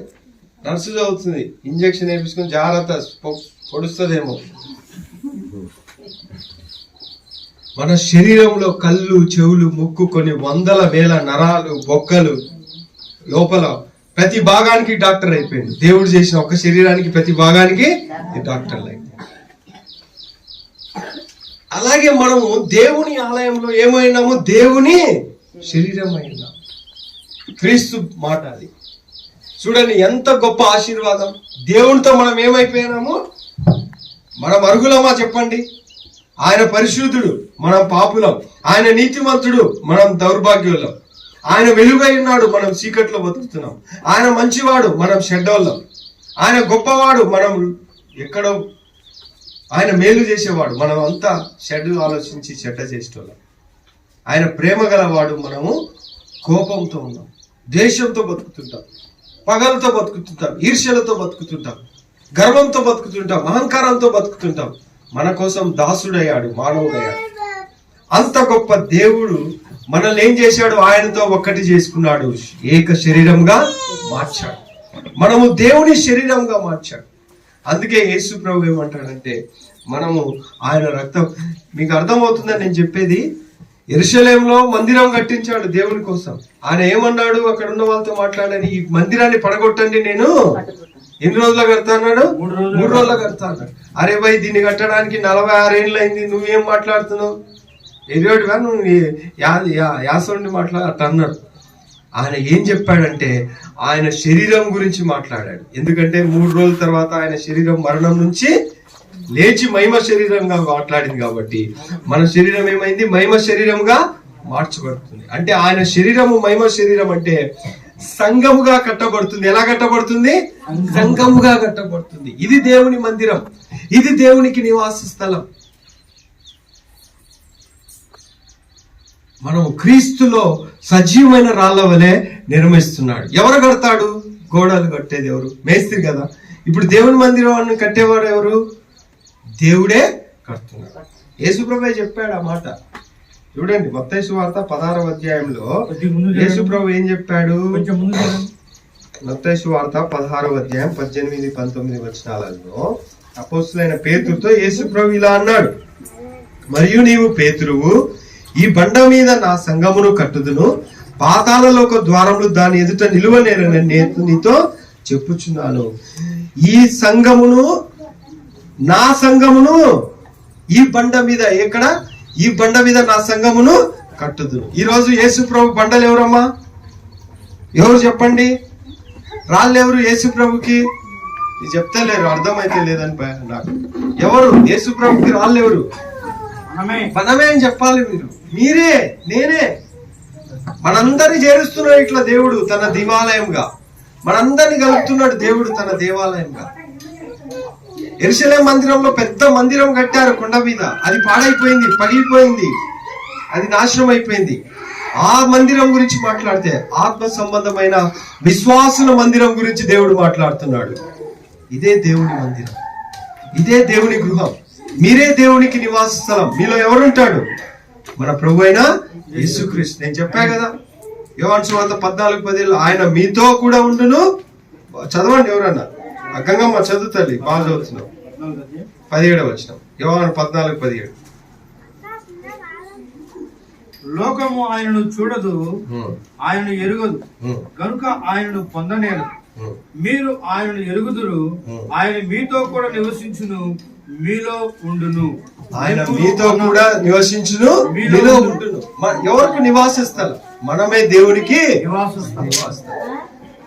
నర్సు చదువుతుంది, ఇంజక్షన్ వేయించుకొని జాగ్రత్త, పొడుస్తుందేమో. మన శరీరంలో కళ్ళు, చెవులు, ముక్కు, కొన్ని వందల వేల నరాలు, బొక్కలు, లోపల ప్రతి భాగానికి డాక్టర్ అయిపోయింది. దేవుడు చేసిన ఒక శరీరానికి ప్రతి భాగానికి డాక్టర్లు అయిపోయింది. అలాగే మనము దేవుని ఆలయంలో ఏమైనాము? దేవుని శరీరం అయినాము. క్రీస్తు మాట అది. చూడండి ఎంత గొప్ప ఆశీర్వాదం. దేవునితో మనం ఏమైపోయినాము? మనం అర్హులమా చెప్పండి? ఆయన పరిశుద్ధుడు, మనం పాపులం. ఆయన నీతిమంతుడు, మనం దౌర్భాగ్యులం. ఆయన వెలుగై ఉన్నాడు, మనం చీకట్లో బతుకుతున్నాం. ఆయన మంచివాడు, మనం చెడ్డోళ్ళం. ఆయన గొప్పవాడు, మనం ఎక్కడో. ఆయన మేలు చేసేవాడు, మనం అంతా చెడు ఆలోచించి చెడ్డ చేసేవాళ్ళం. ఆయన ప్రేమ గలవాడు, మనము కోపంతో ఉన్నాం, ద్వేషంతో బతుకుతుంటాం, పగలతో బతుకుతుంటాం, ఈర్ష్యలతో బతుకుతుంటాం, గర్వంతో బతుకుతుంటాం, అహంకారంతో బతుకుతుంటాం. మన కోసం దాసుడయ్యాడు, మానవుడయ్యాడు. అంత గొప్ప దేవుడు మనల్ని ఏం చేశాడు? ఆయనతో ఒక్కటి చేసుకున్నాడు, ఏక శరీరంగా మార్చాడు. మనము దేవుని శరీరంగా మార్చాడు. అందుకే యేసు ప్రభు ఏమంటాడంటే, మనము ఆయన రక్తం, మీకు అర్థమవుతుందని నేను చెప్పేది. యెరూషలేములో మందిరం కట్టించాడు దేవుని కోసం. ఆయన ఏమన్నాడు? అక్కడ ఉన్న వాళ్ళతో మాట్లాడాడు, ఈ మందిరాన్ని పడగొట్టండి, నేను ఎన్ని రోజుల్లో కడతా అన్నాడు? 3 రోజుల్లో కడతా అన్నాడు. అరే భయ్, దీన్ని కట్టడానికి 46 ఏళ్ళు అయింది, నువ్వేం మాట్లాడుతున్నావు? ఎదురుగా నువ్వు యాసండి మాట్లాడు అట్ట అన్నాడు. ఆయన ఏం చెప్పాడంటే, ఆయన శరీరం గురించి మాట్లాడాడు. ఎందుకంటే 3 రోజుల తర్వాత ఆయన శరీరం మరణం నుంచి లేచి మహిమ శరీరంగా మాట్లాడింది కాబట్టి మన శరీరం ఏమైంది? మహిమ శరీరంగా మార్చబడుతుంది. అంటే ఆయన శరీరము మహిమ శరీరం అంటే సంఘముగా కట్టబడుతుంది. ఎలా కట్టబడుతుంది? సంఘముగా కట్టబడుతుంది. ఇది దేవుని మందిరం, ఇది దేవునికి నివాస స్థలం. మనం క్రీస్తులో సజీవమైన రాళ్ల వలె నిర్మిస్తున్నాడు. ఎవరు కడతాడు? గోడలు కట్టేది ఎవరు? మేస్త్రి కదా. ఇప్పుడు దేవుని మందిరం కట్టేవాడు ఎవరు? దేవుడే కడుతున్నాడు. యేసుప్రభు చెప్పాడు ఆ మాట. చూడండి, మత్తయి సువార్త 16వ అధ్యాయంలో యేసుప్రభు ఏం చెప్పాడు? మత్తయి సువార్త 16వ అధ్యాయం 18, 19 వచనాలలో అపోస్తలుడైన పేతురుతో యేసుప్రభు ఇలా అన్నాడు, మరియు నీవు పేతురువు, ఈ బండ మీద నా సంఘమును కట్టుదును, పాతాళలోక ద్వారములు దాని ఎదుట నిలువనేరని నేను నీతో చెప్పుచున్నాను. ఈ సంఘమును, నా సంఘమును ఈ బండ మీద, ఎక్కడ? ఈ బండ మీద నా సంఘమును కట్టుదును. ఈ రోజు యేసు ప్రభు బండలు ఎవరమ్మా? ఎవరు చెప్పండి? రాళ్ళు ఎవరు యేసు ప్రభుకి? చెప్తే లేరు, అర్థమైతే లేదని నాకు. ఎవరు యేసు ప్రభుకి రాళ్ళు ఎవరు? మనమే అని చెప్పాలి. మీరే, నేనే. మనందరినీ చేరుస్తున్నాడు ఇట్లా దేవుడు తన దేవాలయంగా. మనందరినీ కలుపుతున్నాడు దేవుడు తన దేవాలయంగా. యెరూషలేము మందిరంలో పెద్ద మందిరం కట్టారు కొండ మీద. అది పాడైపోయింది, పగిలిపోయింది, అది నాశనం అయిపోయింది. ఆ మందిరం గురించి మాట్లాడితే ఆత్మ సంబంధమైన విశ్వాసుల మందిరం గురించి దేవుడు మాట్లాడుతున్నాడు. ఇదే దేవుని మందిరం, ఇదే దేవుని గృహం, మీరే దేవునికి నివాస స్థలం. మీలో ఎవరుంటాడు? మన ప్రభు అయిన యేసుక్రీస్తు. నేను చెప్పా కదా, యోహాను సువార్త 14:10 ఆయన మీతో కూడా ఉండును. చదవండి ఎవరన్నా. గంగమ్మ చదువు తల్లి, బాగా చదువుతున్నావు. 17వ వచనం, యోహాను 14:17. లోకము ఆయనను చూడదు, ఆయనను ఎరుగదు, కనుక ఆయనను పొందనేరు. మీరు ఆయనను ఎరుగుదురు, ఆయన మీతో కూడా నివసించును, మీలో ఉండును. ఆయన మీతో కూడా నివసించును, మీలో ఉండును. ఎవరికి నివాస స్థలం? మనమే దేవునికి నివాస స్థలం.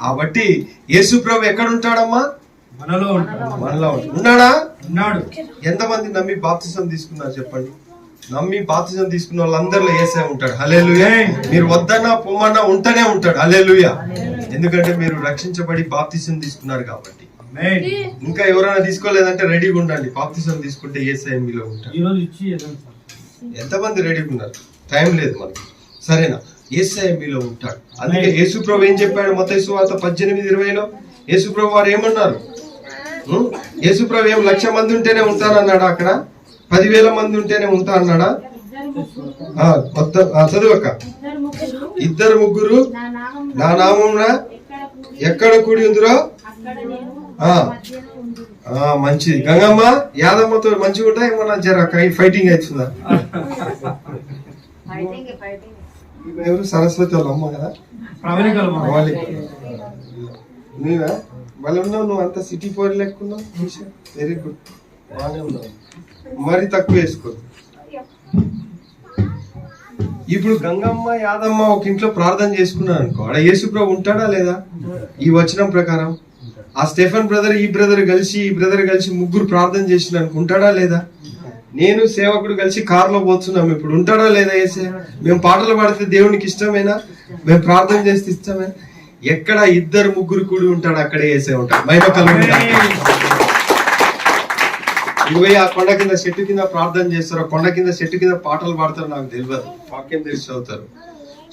కాబట్టి యేసు ప్రభు ఎక్కడ ఉంటాడమ్మా? మనలో ఉంటాడు. మనలో ఉన్నాడా? ఉన్నాడు. ఎంతమంది నమ్మి బాప్తిసం తీసుకున్నారు చెప్పండి? నమ్మి బాప్తిసం తీసుకున్న వాళ్ళందరిలో యేసయ్య ఉంటాడు. హల్లెలూయా. మీరు వద్దన్నా పొమ్మన్నా ఉంటూనే ఉంటాడు. హల్లెలూయా. ఎందుకంటే మీరు రక్షించబడి బాప్తిసం తీసుకున్నారు కాబట్టి. ఇంకా ఎవరైనా తీసుకోలేదంటే రెడీగా ఉండండి. బాప్తిసం తీసుకుంటే యేసయ్య మీలో ఉంటాడు. ఎంతమంది రెడీగా ఉన్నారు? టైం లేదు మనకి, సరేనా? యేసయ్య మీలో ఉంటాడు. అందుకే యేసు ప్రభు ఏం చెప్పాడు? మత్తయి సువార్త 18:20లో యేసు ప్రభు వారు ఏమన్నారు? యేసు ప్రభు ఏం 1,00,000 మంది ఉంటేనే ఉంటానన్నాడా? అక్కడ 10,000 మంది ఉంటేనే ఉంటా అన్నాడా? చదువక్క. 2-3 నా నామమున ఎక్కడ కూడి ఉందిరో. మంచిది. గంగమ్మ యాదమ్మతో మంచిగా ఉంటాయి. ఏమన్నా జర ఫైటింగ్ అవుతుందా? ఎవరు? సరస్వతి వాళ్ళ అమ్మ కదా. ప్రవళికలు నీవా? మళ్ళీ ఉన్నావు నువ్వు, అంత సిటీ పోయి లెక్కున్నావు. వెరీ గుడ్, బాగానే ఉన్నావు. మరి తక్కువ వేసుకో. ఇప్పుడు గంగమ్మ యాదమ్మ ఒక ఇంట్లో ప్రార్థన చేసుకున్నాను అనుకో, ఆడ యేసుప్రభు ఉంటాడా లేదా? ఈ వచనం ప్రకారం ఆ స్టెఫెన్ బ్రదర్ ఈ బ్రదర్ కలిసి ముగ్గురు ప్రార్థన చేసిన అనుకుంటాడా లేదా? నేను సేవకుడు కలిసి కారులో పోతున్నాం, ఇప్పుడు ఉంటాడా లేదా యేసే? మేము పాటలు పాడితే దేవునికి ఇష్టమేనా? మేము ప్రార్థన చేస్తే ఇష్టమేనా? ఎక్కడ ఇద్దరు ముగ్గురు కూడి ఉంటాడు అక్కడే యేసే ఉంటాడు. మహిమ కలుగును. ఇరవై ఆ కొండ కింద చెట్టు కింద ప్రార్థన చేస్తారు, కొండ కింద చెట్టు కింద పాటలు పాడతారు, నాకు తెలియదు. వాక్యం తెలిసి చదువుతారు.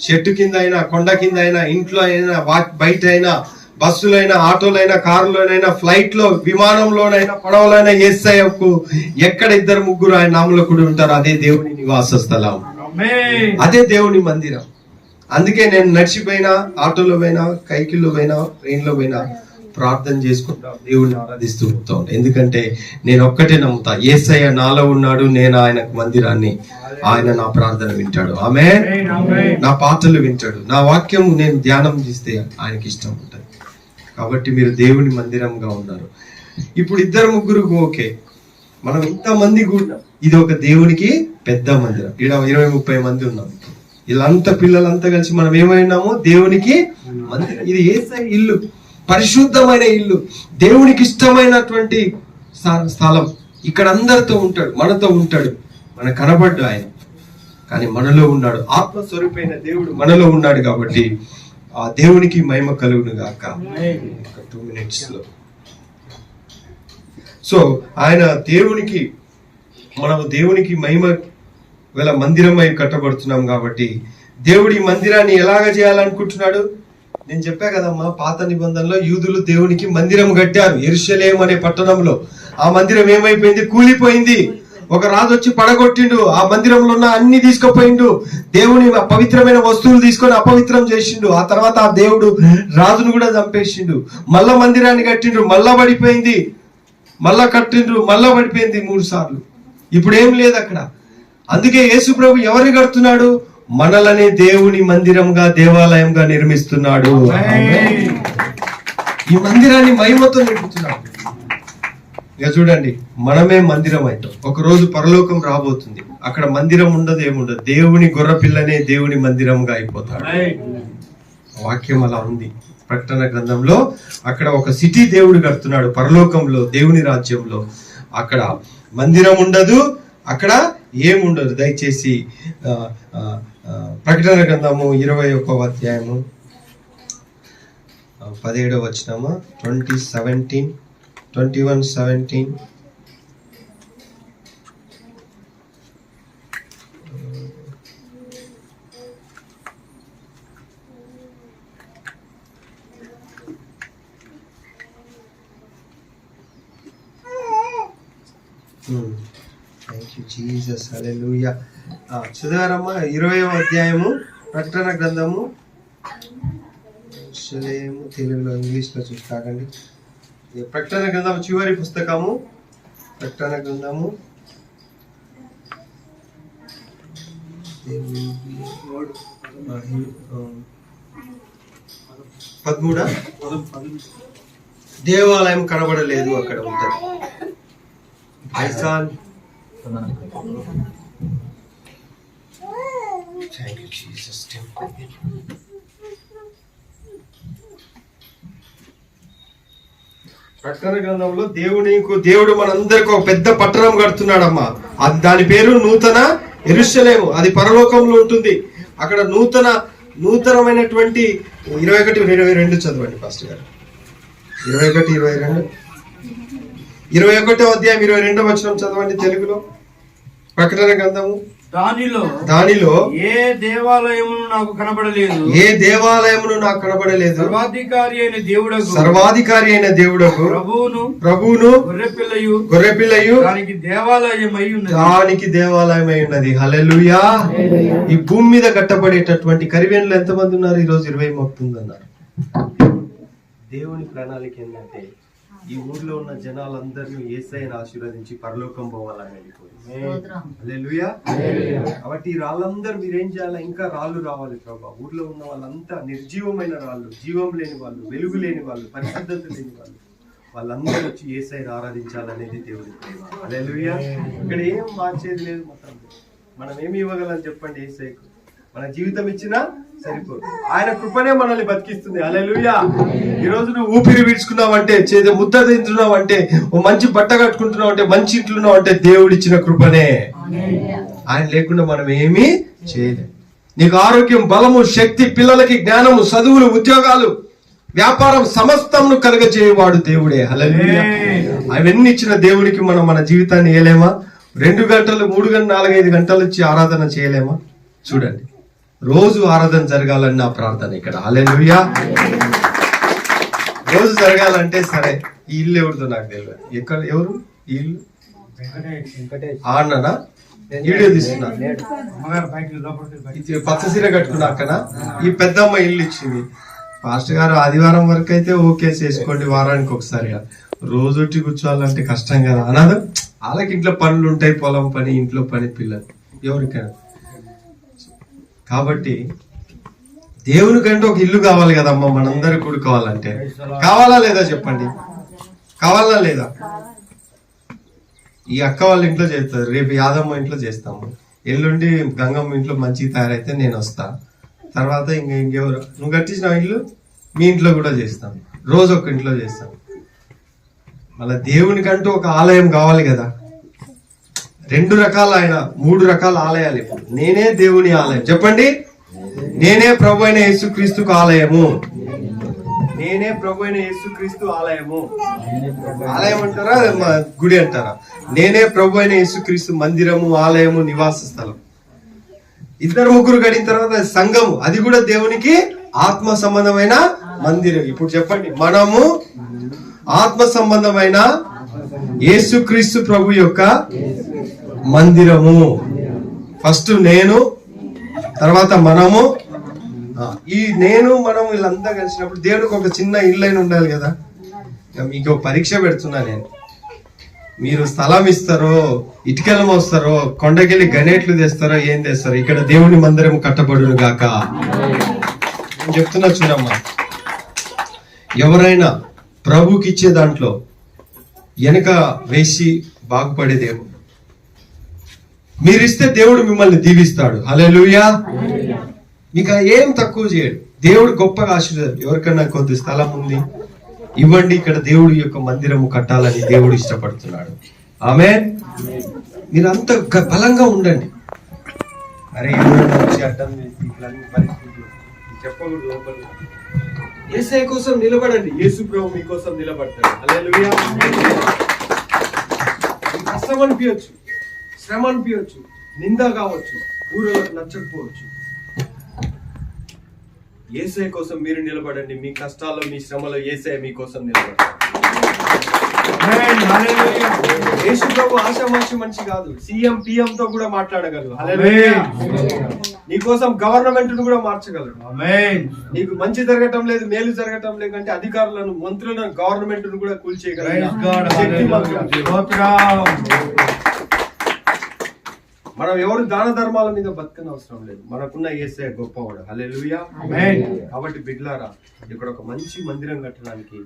చెట్టు కింద అయినా, కొండ కింద అయినా, ఇంట్లో అయినా, బయట అయినా, బస్సులైనా, ఆటోలైనా, కారులోనైనా, ఫ్లైట్ లో, విమానంలోనైనా, పడవలైనా యేసయ్యకు ఎక్కడ ఇద్దరు ముగ్గురు ఆయన నామములో కూడి ఉంటారు, అదే దేవుని నివాస స్థలం, అదే దేవుని మందిరం. అందుకే నేను నడిచిపోయినా, ఆటోలో పోయినా, కైకిల్లో పోయినా, ట్రైన్ లో పోయినా ప్రార్థన చేసుకుంటా, దేవుడిని ఆరాధిస్తూ ఉంటా. ఎందుకంటే నేను ఒక్కటే నమ్ముతా, యేసయ్య నాలో ఉన్నాడు, నేను ఆయన మందిరాన్ని, ఆయన నా ప్రార్థన వింటాడు, ఆమేన్. నా పాటలు వింటాడు, నా వాక్యం నేను ధ్యానం చేస్తే ఆయనకి ఇష్టం ఉంటుంది. కాబట్టి మీరు దేవుని మందిరంగా ఉన్నారు. ఇప్పుడు ఇద్దరు ముగ్గురు ఓకే, మనం ఇంతమంది కూడా ఇది ఒక దేవునికి పెద్ద మందిరం. ఇక్కడ 20-30 మంది ఉన్నాం. వీళ్ళంతా పిల్లలంతా కలిసి మనం ఏమైనాము? దేవునికి మందిరం. ఇది యేసయ్య ఇల్లు, పరిశుద్ధమైన ఇల్లు, దేవునికి ఇష్టమైనటువంటి స్థలం. ఇక్కడ అందరితో ఉంటాడు, మనతో ఉంటాడు. మనకు కనబడ్డు ఆయన, కానీ మనలో ఉన్నాడు. ఆత్మస్వరూపైన దేవుడు మనలో ఉన్నాడు. కాబట్టి ఆ దేవునికి మహిమ కలుగును గాక. 2 minutes లో సో ఆయన దేవునికి, మనము దేవునికి మహిమ వేళ మందిరమై కట్టబడుతున్నాం. కాబట్టి దేవుడి మందిరాన్ని ఎలాగ చేయాలనుకుంటున్నాడు? నేను చెప్పా కదమ్మా, పాత నిబంధనలో యూదులు దేవునికి మందిరం కట్టారు యెరూషలేము అనే పట్టణంలో. ఆ మందిరం ఏమైపోయింది? కూలిపోయింది. ఒక రాజు వచ్చి పడగొట్టిండు, ఆ మందిరంలో ఉన్న అన్ని తీసుకుపోయిండు, దేవుని పవిత్రమైన వస్తువులు తీసుకొని అపవిత్రం చేసిండు. ఆ తర్వాత ఆ దేవుడు రాజును కూడా చంపేసిండు. మళ్ళా మందిరాన్ని కట్టిండ్రు, మళ్ళా పడిపోయింది. మళ్ళా కట్టిండ్రు, మళ్ళా పడిపోయింది 3 సార్లు. ఇప్పుడు ఏం లేదు అక్కడ. అందుకే యేసు ప్రభు ఎవరిని కడుతున్నాడు? మనలనే దేవుని మందిరంగా, దేవాలయంగా నిర్మిస్తున్నాడు. ఈ మందిరాన్ని మహిమతో నింపుతున్నాడు. ఇక చూడండి, మనమే మందిరం అవుతాం. ఒక రోజు పరలోకం రాబోతుంది, అక్కడ మందిరం ఉండదు, ఏముండదు. దేవుని గొర్రెపిల్లనే దేవుని మందిరంగా అయిపోతాడు. వాక్యం అలా ఉంది ప్రకటన గ్రంథంలో. అక్కడ ఒక సిటీ దేవుడు కడుతున్నాడు పరలోకంలో, దేవుని రాజ్యంలో. అక్కడ మందిరం ఉండదు, అక్కడ ఏముండదు. దయచేసి ప్రకటన గ్రంథము 21వ అధ్యాయము 17వ వచనము 21:17. థ్యాంక్ యూ జీసస్, హల్లెలూయా. చదవరమ్మా 20వ అధ్యాయము ప్రకటన గ్రంథము. తెలుగులో, ఇంగ్లీష్ లో చూస్తాకండి. ప్రకటన గ్రంథం చివరి పుస్తకము, ప్రకటన గ్రంథము 13. దేవాలయం కనబడలేదు, అక్కడ ఉంటుంది. ఐసాన్ థ్యాంక్ యూ జీసస్. ప్రకటన గ్రంథంలో దేవుడు మనందరికి ఒక పెద్ద పట్టణం కడుతున్నాడమ్మా. అది దాని పేరు నూతన యెరూషలేము. అది పరలోకంలో ఉంటుంది. అక్కడ నూతనమైనటువంటి 21-22 చదవండి పాస్టర్ గారు. 21-22 21వ అధ్యాయం 22వ వచనం చదవండి తెలుగులో. ప్రకటన గ్రంథము. దానిలో ఏ దేవాలయమును నాకు కనబడలేదు, సర్వాధికారి అయిన దేవుడకు ప్రభువును గొర్రెపిల్లయు దానికి దేవాలయమై ఉన్నది. హల్లెలూయా. ఈ భూమి మీద కట్టబడేటటువంటి కరివేనులు ఎంతమంది ఉన్నారు? ఈరోజు 20 మొత్తం అన్నారు. దేవుని ప్రణాళిక ఏంటంటే ఈ ఊర్లో ఉన్న జనాలందరినీ యేసయ్యను ఆశీర్వదించి పరలోకం పోవాలని వెళ్ళిపోయింది. హల్లెలూయా. కాబట్టి ఈ రాళ్ళందరూ మీరేం చేయాలి? ఇంకా రాళ్ళు రావాలి ప్రభా. ఊర్లో ఉన్న వాళ్ళంతా నిర్జీవమైన రాళ్ళు, జీవం లేని వాళ్ళు, వెలుగు లేని వాళ్ళు, పరిశుద్ధత లేని వాళ్ళు, వాళ్ళందరూ వచ్చి యేసయ్యను ఆరాధించాలనేది దేవుడి ప్రేమ. హల్లెలూయా. ఇక్కడ ఏం మార్చేది లేదు. మనం ఏమి ఇవ్వగలం చెప్పండి యేసయ్యకు? మన జీవితం ఇచ్చినా సరిపోదు. ఆయన కృపనే మనల్ని బతికిస్తుంది. హల్లెలూయా. ఈ రోజు నువ్వు ఊపిరి పీల్చుకున్నావంటే, చేతి ముద్ద తింటున్నావంటే, ఓ మంచి బట్ట కట్టుకుంటున్నావంటే, మంచి ఇంట్లో అంటే దేవుడు ఇచ్చిన కృపనే. ఆయన లేకుండా మనం ఏమీ చేయలేం. నీకు ఆరోగ్యం, బలము, శక్తి, పిల్లలకి జ్ఞానము, చదువులు, ఉద్యోగాలు, వ్యాపారం సమస్తమును కలుగజేయవాడు దేవుడే. హల్లెలూయా. అవన్నీ ఇచ్చిన దేవుడికి మనం మన జీవితాన్ని వేయలేమా? 2 గంటలు, 3 గంటలు, 4-5 గంటలు ఇచ్చి ఆరాధన చేయలేమా? చూడండి, రోజు ఆరాధన జరగాలని నా ప్రార్థన ఇక్కడ. హల్లెలూయా. రోజు జరగాలంటే సరే, ఈ ఇల్లు ఎవరితో నాకు తెలియదు. ఎవరు ఈ ఇల్లు? ఆడనా? వీడియో తీస్తున్నా. పచ్చ సీర కట్టుకున్నా అక్కడ. ఈ పెద్దమ్మ ఇల్లు ఇచ్చింది. పాస్టర్ గారు ఆదివారం వరకు అయితే ఓకే చేసుకోండి, వారానికి ఒకసారి. రోజొట్టి కూర్చోవాలంటే కష్టం కదా అన్నది. వాళ్ళకి ఇంట్లో పనులు ఉంటాయి, పొలం పని, ఇంట్లో పని, పిల్లలు, ఎవరికైనా. కాబట్టి దేవునికంటే ఒక ఇల్లు కావాలి కదమ్మా మనందరూ కూడుకోవాలంటే. కావాలా లేదా చెప్పండి? కావాలా లేదా? ఈ అక్క వాళ్ళ ఇంట్లో చేస్తారు, రేపు యాదమ్మ ఇంట్లో చేస్తాము, ఎల్లుండి గంగమ్మ ఇంట్లో మంచిగా తయారైతే నేను వస్తా. తర్వాత ఇంకెవరు నువ్వు కట్టించిన ఇల్లు మీ ఇంట్లో కూడా చేస్తాం, రోజు ఒక ఇంట్లో చేస్తాం. మళ్ళీ దేవునికంటూ ఒక ఆలయం కావాలి కదా. 2 రకాల ఆయన 3 రకాల ఆలయాలు. ఇప్పుడు నేనే దేవుని ఆలయం. చెప్పండి, నేనే ప్రభు అయిన యేసుక్రీస్తుకు ఆలయము. నేనే ప్రభు అయిన యేసుక్రీస్తు ఆలయము. ఆలయం అంటారా, గుడి అంటారా? నేనే ప్రభు అయిన యేసుక్రీస్తు మందిరము, ఆలయము, నివాస స్థలం. 2-3 గడిన తర్వాత సంఘము, అది కూడా దేవునికి ఆత్మ సంబంధమైన మందిరం. ఇప్పుడు చెప్పండి, మనము ఆత్మ సంబంధమైన యేసుక్రీస్తు ప్రభు యొక్క మందిరము. ఫస్ట్ నేను, తర్వాత మనము. ఈ నేను మనం వీళ్ళంతా కలిసినప్పుడు దేవుడికి ఒక చిన్న ఇల్లు అయిన ఉండాలి కదా. మీకు పరీక్ష పెడుతున్నా నేను. మీరు స్థలం ఇస్తారో, ఇటుకలు మోస్తారో, కొండకెళ్ళి గణేట్లు తెస్తారో, ఏం తెస్తారో, ఇక్కడ దేవుని మందిరం కట్టబడును గాక. నేను చెప్తున్నా చూడమ్మా, ఎవరైనా ప్రభుకి ఇచ్చే దాంట్లో వెనక వేసి బాగుపడేదేమో. మీరిస్తే దేవుడు మిమ్మల్ని దీవిస్తాడు. హల్లెలూయా. మీకు ఏం తక్కువ చేయడు దేవుడు, గొప్పగా ఆశీర్వాదం. ఎవరికన్నా కొద్ది స్థలం ఉంది, ఇవ్వండి, ఇక్కడ దేవుడి యొక్క మందిరము కట్టాలని దేవుడు ఇష్టపడుతున్నాడు. ఆమేన్. మీరంతా బలంగా ఉండండి. అరే ఎవరైనా వచ్చి అడ్డం వేసి ఇట్లాంటి పరిస్థితులు చెప్పకూడదు. లోపల యేసయ్య కోసం నిలబడండి. యేసు ప్రభు మీకోసం నిలబడతాడు. హల్లెలూయా. కష్టం అనిపించచ్చు, శ్రమ అనిపించచ్చు, నింద కావచ్చు, ఊళ్ళకి నచ్చకపోవచ్చు. యేసయ్య కోసం మీరు నిలబడండి. మీ కష్టాల్లో, మీ శ్రమలో యేసయ్య మీకోసం నిలబడతాడు. యేసు ప్రభు ఆశామాషి మనిషి కాదు. సీఎం పిఎం తో కూడా మాట్లాడగలరు. హల్లెలూయా. నీకోసం గవర్నమెంట్ ను కూడా మార్చగలరు. నీకు మంచి జరగటం లేదు, మేలు జరగటం లేదంటే అధికారులను, మంత్రులను, గవర్నమెంట్ ను కూడా కూల్చేయగలరు. మనం ఎవరు దాన ధర్మాల మీద బతకని అవసరం లేదు. మనకున్న యేసయ్య గొప్పవాడు. హల్లెలూయా. కాబట్టి బిడ్లారా, ఇక్కడ ఒక మంచి మందిరం కట్టడానికి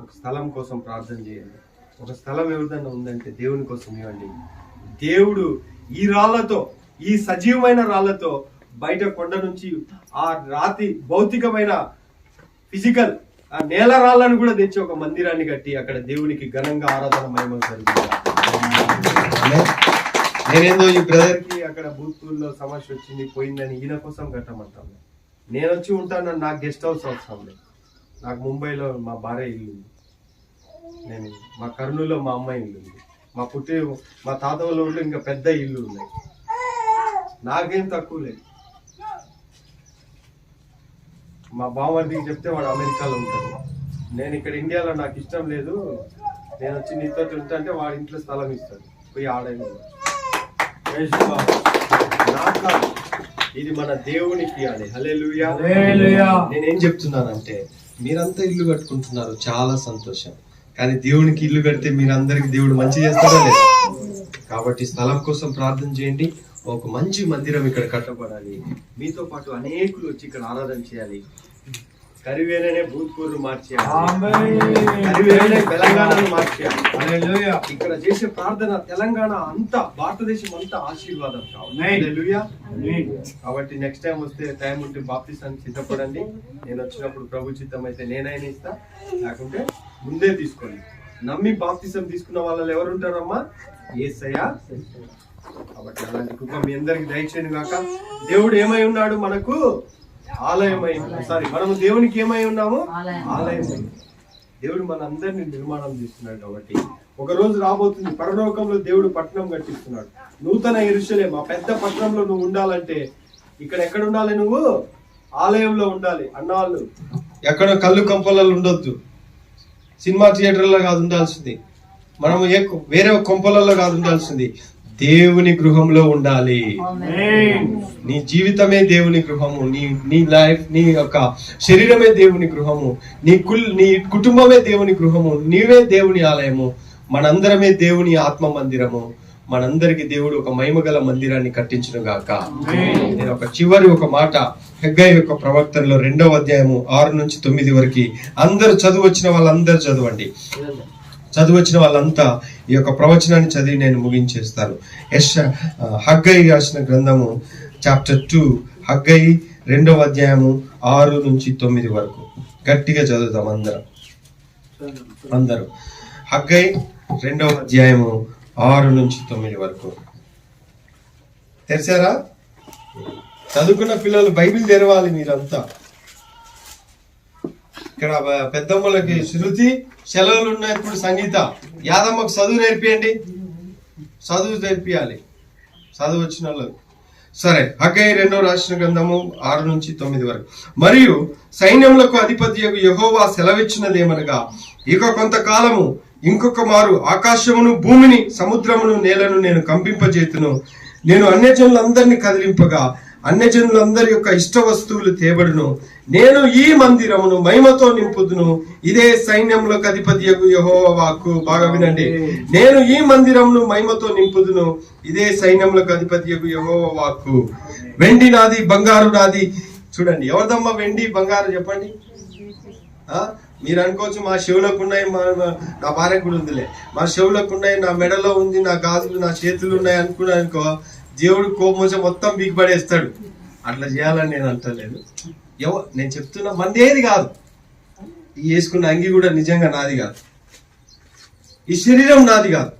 ఒక స్థలం కోసం ప్రార్థన చేయండి. ఒక స్థలం ఎవరిదైనా ఉందంటే దేవుని కోసం ఇవ్వండి. దేవుడు ఈ రాళ్లతో, ఈ సజీవమైన రాళ్లతో బయట కొండ నుంచి ఆ రాతి భౌతికమైన ఫిజికల్ ఆ నేల రాళ్లను కూడా తెచ్చి ఒక మందిరాన్ని కట్టి అక్కడ దేవునికి ఘనంగా ఆరాధన మహిమ జరుగుతుంది. నేనేందో ఈ బ్రదర్ కి అక్కడ భూత్పూర్లో సమస్య వచ్చింది, పోయిందని ఈయన కోసం కట్టమంటాను. నేను వచ్చి ఉంటాను, నాకు గెస్ట్ హౌస్ అవసరం లేదు. నాకు ముంబైలో మా భార్య ఇల్లు ఉంది, నేను మా కర్నూలులో మా అమ్మాయి ఇల్లు ఉంది, మా తాత వాళ్ళ ఊళ్ళో ఇంకా పెద్ద ఇల్లు ఉన్నాయి. నాకేం తక్కువ లేదు. మా బావమర్దికి చెప్తే వాడు అమెరికాలో ఉంటాడు, నేను ఇక్కడ ఇండియాలో నాకు ఇష్టం లేదు, నేను వచ్చి నీతో ఉంటా అంటే వాడి ఇంట్లో స్థలం ఇస్తాడు, పోయి ఆడైనా. ఇది మన దేవునికి ఇవ్వాలి. హల్లెలూయా. నేనేం చెప్తున్నానంటే, మీరంతా ఇల్లు కట్టుకుంటున్నారు, చాలా సంతోషం. కానీ దేవునికి ఇల్లు కడితే మీరందరికి దేవుడు మంచి చేస్తాడా లేదా? కాబట్టి స్థలం కోసం ప్రార్థన చేయండి. ఒక మంచి మందిరం ఇక్కడ కట్టబడాలి. మీతో పాటు అనేకులు వచ్చి ఇక్కడ ఆరాధన చేయాలి. కరివేననే భూత్పూర్ను మార్చేయాలి, కరివేననే తెలంగాణను మార్చేయాలి. ఇక్కడ చేసే ప్రార్థన తెలంగాణ అంతా, భారతదేశం అంతా ఆశీర్వాదం కావాలి. హల్లెలూయా. కాబట్టి నెక్స్ట్ టైం వస్తే టైం ఉంటే బాప్తిసానికి సిద్ధపడండి. నేను వచ్చినప్పుడు ప్రభు చిత్తం అయితే నేనైనా ఇస్తా, లేకుంటే ముందే తీసుకోండి. నమ్మి బాప్తిసం తీసుకున్న వాళ్ళు ఎవరు ఉంటారమ్మా? యేసయ్య. కాబట్టి అలాంటి కృప మీ అందరికి దయచేయను గాక. దేవుడు ఏమై ఉన్నాడు? మనకు ఆలయమై. మనము దేవునికి ఏమై ఉన్నాము? ఆలయమై. దేవుడు మన అందరినీ నిర్మాణం చేస్తున్నాడు. కాబట్టి ఒక రోజు రాబోతుంది, పరలోకంలో దేవుడు పట్టణం కట్టిస్తున్నాడు, నూతన యెరూషలేము. ఆ పెద్ద పట్టణంలో నువ్వు ఉండాలంటే ఇక్కడ ఎక్కడ ఉండాలి? నువ్వు ఆలయంలో ఉండాలి. అన్నాళ్ళు ఎక్కడ కళ్ళు కొంపలలో ఉండొద్దు, సినిమా థియేటర్లో కాదు ఉండాల్సింది, మనము వేరే కొంపలలో కాదు ఉండాల్సింది, దేవుని గృహంలో ఉండాలి. నీ జీవితమే దేవుని గృహము, నీ లైఫ్, నీ యొక్క శరీరమే దేవుని గృహము, నీ కుటుంబమే దేవుని గృహము, నీవే దేవుని ఆలయము, మనందరమే దేవుని ఆత్మ మందిరము. మనందరికి దేవుడు ఒక మహిమగల మందిరాన్ని కట్టించును గాక. నేను చివరి ఒక మాట, హగ్గై యొక్క ప్రవక్తనలో 2వ అధ్యాయము 6 నుంచి 9 వరకు అందరూ చదువు వచ్చిన వాళ్ళందరూ చదవండి. చదువు వచ్చిన వాళ్ళంతా ఈ యొక్క ప్రవచనాన్ని చదివి నేను ముగించేస్తాను. హగ్గై రాసిన గ్రంథము చాప్టర్ 2, హగ్గై 2వ అధ్యాయము 6 నుంచి 9 వరకు గట్టిగా చదువుతాం అందరూ. హగ్గై 2వ అధ్యాయము 6 నుంచి 9 వరకు. తెరిచారా? చదువుకున్న పిల్లలు బైబిల్ తెరవాలి మీరంతా. ఇక్కడ పెద్దమ్మలకి శృతి సెలవులు ఉన్నప్పుడు సంగీత, యాదమ్మకు చదువు నేర్పియండి, చదువు నేర్పియాలి, చదువు వచ్చిన వాళ్ళకి. సరే, హగ్గై 2వ రాసిన గ్రంథము 6 నుంచి 9 వరకు. మరియు సైన్యములకు అధిపతియగు యెహోవా సెలవిచ్చినదేమనగా, ఇక కొంతకాలము ఇంకొక మారు ఆకాశమును భూమిని సముద్రమును నేలను నేను కంపింపజేతును. నేను అన్యజనులందరినీ కదిలింపగా అన్యజనులందరి యొక్క ఇష్ట వస్తువులు తేబడును. నేను ఈ మందిరమును మహిమతో నింపుదును. ఇదే సైన్యములకు అధిపతియగు యెహోవా వాక్కు. బాగా వినండి. నేను ఈ మందిరమును మహిమతో నింపుదును. ఇదే సైన్యములకు అధిపతియగు యెహోవా వాక్కు. వెండి నాది, బంగారు నాది. చూడండి, ఎవరిదమ్మా వెండి బంగారు? చెప్పండి. మీరు అనుకోవచ్చు మా చెవులకు ఉన్నాయి, నా భార్యకు కూడా ఉందిలే, మా చెవులకు ఉన్నాయి, నా మెడలో ఉంది, నా గాజులు, నా చేతులు ఉన్నాయి అనుకున్నా అనుకో, దేవుడు కోపం మొత్తం బీకి పడేస్తాడు. అట్లా చేయాలని నేను అంటలేదు. నేను చెప్తున్నా, మంది ఏది కాదు. ఈ వేసుకున్న అంగి కూడా నిజంగా నాది కాదు, ఈ శరీరం నాది కాదు,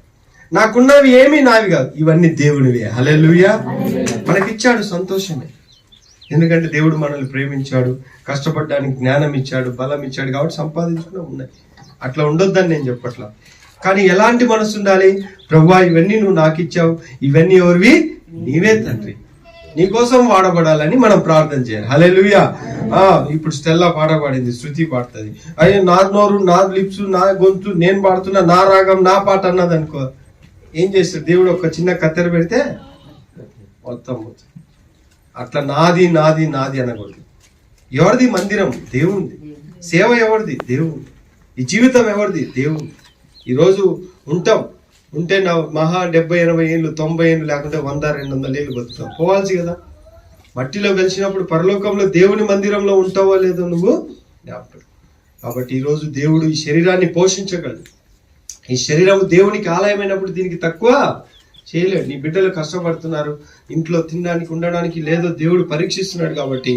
నాకున్నవి ఏమీ నావి కాదు, ఇవన్నీ దేవునివే. హల్లెలూయా. మనకిచ్చాడు, సంతోషమే. ఎందుకంటే దేవుడు మనల్ని ప్రేమించాడు, కష్టపడడానికి జ్ఞానం ఇచ్చాడు, బలం ఇచ్చాడు, కాబట్టి సంపాదించుకునే ఉన్నాయి. అట్లా ఉండొద్దని నేను చెప్పట్లా. కానీ ఎలాంటి మనసు ఉండాలి? ప్రభువా, ఇవన్నీ నువ్వు నాకు ఇచ్చావు, ఇవన్నీ ఎవరివి? నీవే తండ్రి, నీకోసం వాడబడాలని మనం ప్రార్థన చేయాలి. హల్లెలూయా. ఇప్పుడు స్టెల్లా పాట పాడింది, శృతి పాడుతుంది. అయ్యో, నా నోరు, నా లిప్స్, నా గొంతు, నేను పాడుతున్నా, నా రాగం, నా పాట అన్నది అనుకో, ఏం చేస్తాడు దేవుడు? ఒక చిన్న కత్తెర పెడితే మొత్తం పోతుంది. అట్లా నాది నాది నాది అనకూడదు. ఎవరిది మందిరం? దేవుంది. సేవ ఎవరిది? దేవుంది. ఈ జీవితం ఎవరిది? దేవుంది. ఈరోజు ఉంటే నా మహా 70-80 ఏళ్ళు, 90 ఏళ్ళు, లేకుంటే 100-200 ఏళ్ళు బతుకుతాం. పోవాల్సి కదా. మట్టిలో కలిసినప్పుడు పరలోకంలో దేవుని మందిరంలో ఉంటావో లేదో నువ్వు జ్ఞాపకం. కాబట్టి ఈరోజు దేవుడు ఈ శరీరాన్ని పోషించగలడు. ఈ శరీరం దేవునికి ఆలయమైనప్పుడు దీనికి తక్కువ చేయలేడు. నీ బిడ్డలు కష్టపడుతున్నారు, ఇంట్లో తినడానికి ఉండడానికి లేదో దేవుడు పరీక్షిస్తున్నాడు. కాబట్టి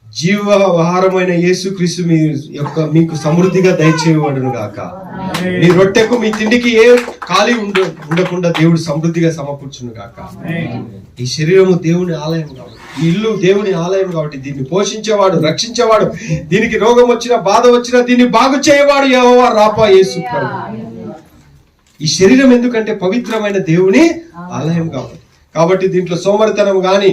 జీవాహారమైన యేసుక్రీస్తు మీకు సమృద్ధిగా దయచేయబడును గాక. మీ రొట్టెకు, మీ తిండికి ఏ ఖాళీ ఉండకుండా దేవుడు సమృద్ధిగా సమకూర్చును గాక. ఈ శరీరము దేవుని ఆలయం కాబట్టి, ఈ ఇల్లు దేవుని ఆలయం కాబట్టి, దీన్ని పోషించేవాడు, రక్షించేవాడు, దీనికి రోగం వచ్చినా, బాధ వచ్చినా దీన్ని బాగు చేయవాడు యెహోవా రాపా యేసు ప్రభువు. ఈ శరీరం ఎందుకంటే పవిత్రమైన దేవుని ఆలయం కాబట్టి దీంట్లో సోమరితనం గాని,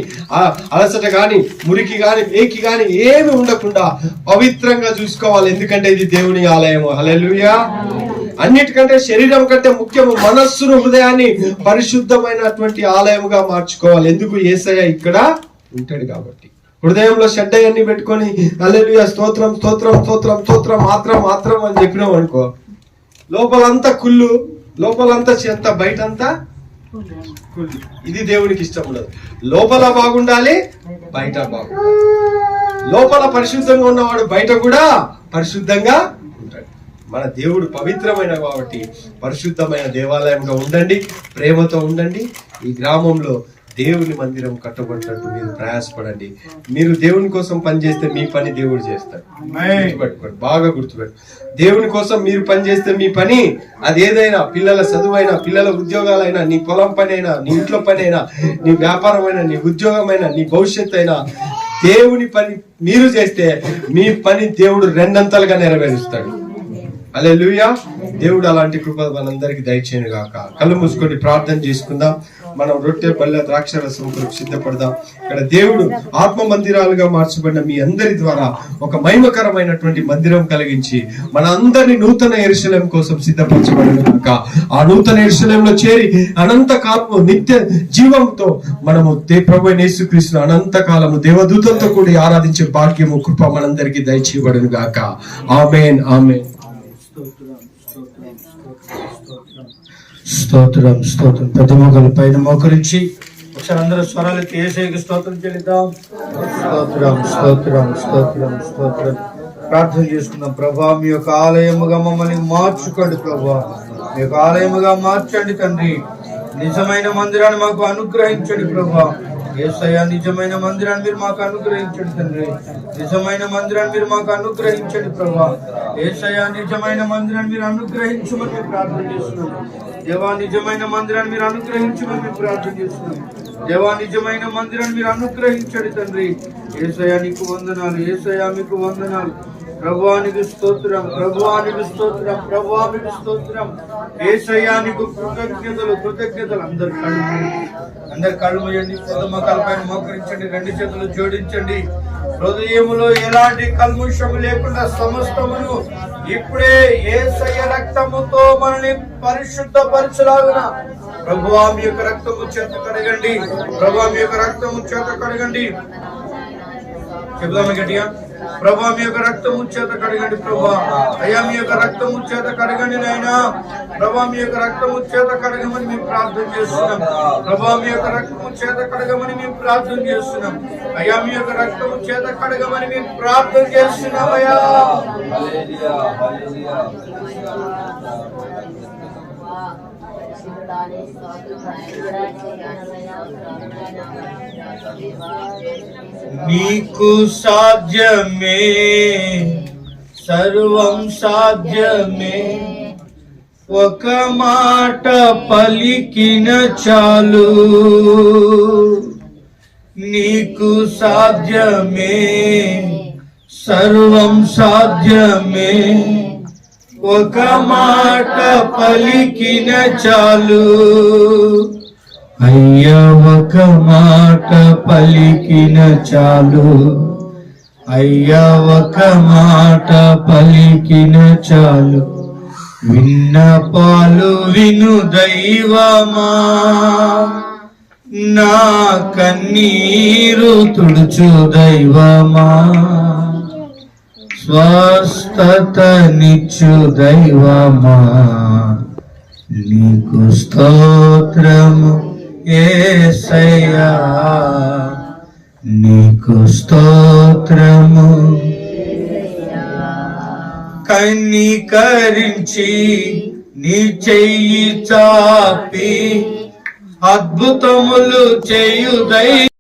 అలసట గాని, మురికి గాని, ఏకి గాని ఏమి ఉండకుండా పవిత్రంగా చూసుకోవాలి. ఎందుకంటే ఇది దేవుని ఆలయము. హల్లెలూయా. అన్నిటికంటే శరీరం కంటే ముఖ్యము మనస్సును, హృదయాన్ని పరిశుద్ధమైనటువంటి ఆలయముగా మార్చుకోవాలి. ఎందుకు? యేసయ్య ఇక్కడ ఉంటాడు కాబట్టి. హృదయంలో షడ్డయన్ని పెట్టుకొని హల్లెలూయా, స్తోత్రం స్తోత్రం స్తోత్రం స్తోత్రం మాత్రం మాత్రం అని చెప్పినాం అనుకో, లోపలంతా కుళ్ళు, లోపలంతా చెత్త, బయటంతా కుళ్ళు. ఇది దేవునికి ఇష్టం ఉండదు. లోపల బాగుండాలి, బయట బాగుండాలి. లోపల పరిశుద్ధంగా ఉన్నవాడు బయట కూడా పరిశుద్ధంగా ఉంటాడు. మన దేవుడు పవిత్రమైన కాబట్టి పరిశుద్ధమైన దేవాలయంగా ఉండండి, ప్రేమతో ఉండండి. ఈ గ్రామంలో దేవుని మందిరం కట్టబడినట్టు మీరు ప్రయాసపడండి. మీరు దేవుని కోసం పని చేస్తే మీ పని దేవుడు చేస్తాడు. గుర్తుపెట్టుకోండి, బాగా గుర్తుపెట్టు. దేవుని కోసం మీరు పని చేస్తే మీ పని అది ఏదైనా, పిల్లల చదువైనా, పిల్లల ఉద్యోగాలైనా, నీ పొలం పని అయినా, నీ ఇంట్లో పని అయినా, నీ వ్యాపారమైనా, నీ ఉద్యోగమైనా, నీ భవిష్యత్తు అయినా, దేవుని పని మీరు చేస్తే మీ పని దేవుడు రెండంతలుగా నెరవేరుస్తాడు. హల్లెలూయా. దేవుడు అలాంటి కృప మనందరికి దయచేయను గాక. కళ్ళు మూసుకొని ప్రార్థన చేసుకుందాం. మనం రొట్టె, పళ్ళ, ద్రాక్షరసం కొరకు సిద్ధపడదాం. ఇక్కడ దేవుడు ఆత్మ మందిరాలుగా మార్చబడిన మీ అందరి ద్వారా ఒక మహిమకరమైనటువంటి మందిరం కలిగించి మన అందరినీ నూతన యెరూషలేం కోసం సిద్ధపరచబడిన గాక. ఆ నూతన యెరూషలేంలో చేరి అనంత కాలము నిత్య జీవంతో మనము ప్రభువైన యేసుక్రీస్తును అనంత కాలము దేవదూతలతో కూడి ఆరాధించే భాగ్యము, కృప మనందరికీ దయచేయబడును గాక. ఆమేన్, ఆమేన్. స్తోత్రం, స్తోత్రం. పెద్ద మొక్కల పైన మోకరించి ఒకసారి అందరూ స్వరాలకి యేసయ్యకి స్తోత్రం చెల్లిద్దాం. స్తోత్రం, స్తోత్రం, స్తోత్రం, స్తోత్రం. ప్రార్థన చేసుకుందాం. ప్రభా, మీ యొక్క ఆలయముగా మమ్మల్ని మార్చుకోండి. ప్రభా, మీ యొక్క ఆలయముగా మార్చండి తండ్రి. నిజమైన మందిరాన్ని మాకు అనుగ్రహించండి ప్రభా. యేసయ్య, నిజమైన మందిరాన్ని మీరు మాకు అనుగ్రహించండి తండ్రి. నిజమైన మందిరాన్ని మీరు మాకు అనుగ్రహించండి ప్రభా. యేసయ్య, నిజమైన మందిరాన్ని మీరు అనుగ్రహించమని మేము ప్రార్థన చేస్తున్నాం. దేవా, నిజమైన మందిరాన్ని మీరు అనుగ్రహించమని మేము ప్రార్థన చేస్తున్నాం. దేవా, నిజమైన మందిరాన్ని మీరు అనుగ్రహించండి తండ్రి. యేసయ్య, నీకు వందనాలు. యేసయ్య, మీకు వందనాలు. ప్రభువానికి స్తోత్రం, ప్రభువానికి స్తోత్రం, ప్రభువానికి స్తోత్రం. యేసయ్య, నీకు కృతజ్ఞతలు, కృతజ్ఞతలు. అందరు కళ్ళు మూయండి. పెద్ద మొక్కల పైన మోకరించండి. రెండు చేతులు జోడించండి. హృదయములో ఎలాంటి కల్ముషము లేకుండా సమస్తమును ఇప్పుడే యేసయ్య రక్తముతో మనల్ని పరిశుద్ధపరచలాగున ప్రభువా, మీ యొక్క రక్తము చేత కడగండి. ప్రభువా, మీ యొక్క రక్తము చేత కడగండి. చెబుదాము గట్టిగా. ప్రభా, మీ యొక్క రక్తము చేత కడగండి. ప్రభా, అయ్యా, మీ యొక్క రక్తము చేత కడగండి నాయనా. ప్రభా, మీ యొక్క రక్తము చేత కడగమని మేము ప్రార్థన చేస్తున్నాం. ప్రభా, మీ యొక్క రక్తము చేత కడగమని మేము ప్రార్థన చేస్తున్నాం. అయ్యా, మీ యొక్క రక్తము చేత కడగమని మేము ప్రార్థన చేస్తున్నాం. అయ్యా, నీకు సాధ్యమే, సర్వం సాధ్యమే. ఒక మాట పలికిన చాలు. నీకు సాధ్యమే, సర్వం సాధ్యమే. ఒక మాట పలికిన చాలు. అయ్యా, ఒక మాట పలికిన చాలు. అయ్యా, ఒక మాట పలికిన చాలు. విన్నపాలు విను దైవమా, నా కన్నీరు తుడుచు దైవమా. స్వస్థతనిచ్చు దైవమా, నీకు స్తోత్రము యేసయ్యా. నీకు స్తోత్రము. కనికరించి నీ చెయ్యి చాపి అద్భుతములు చేయు దైవమా.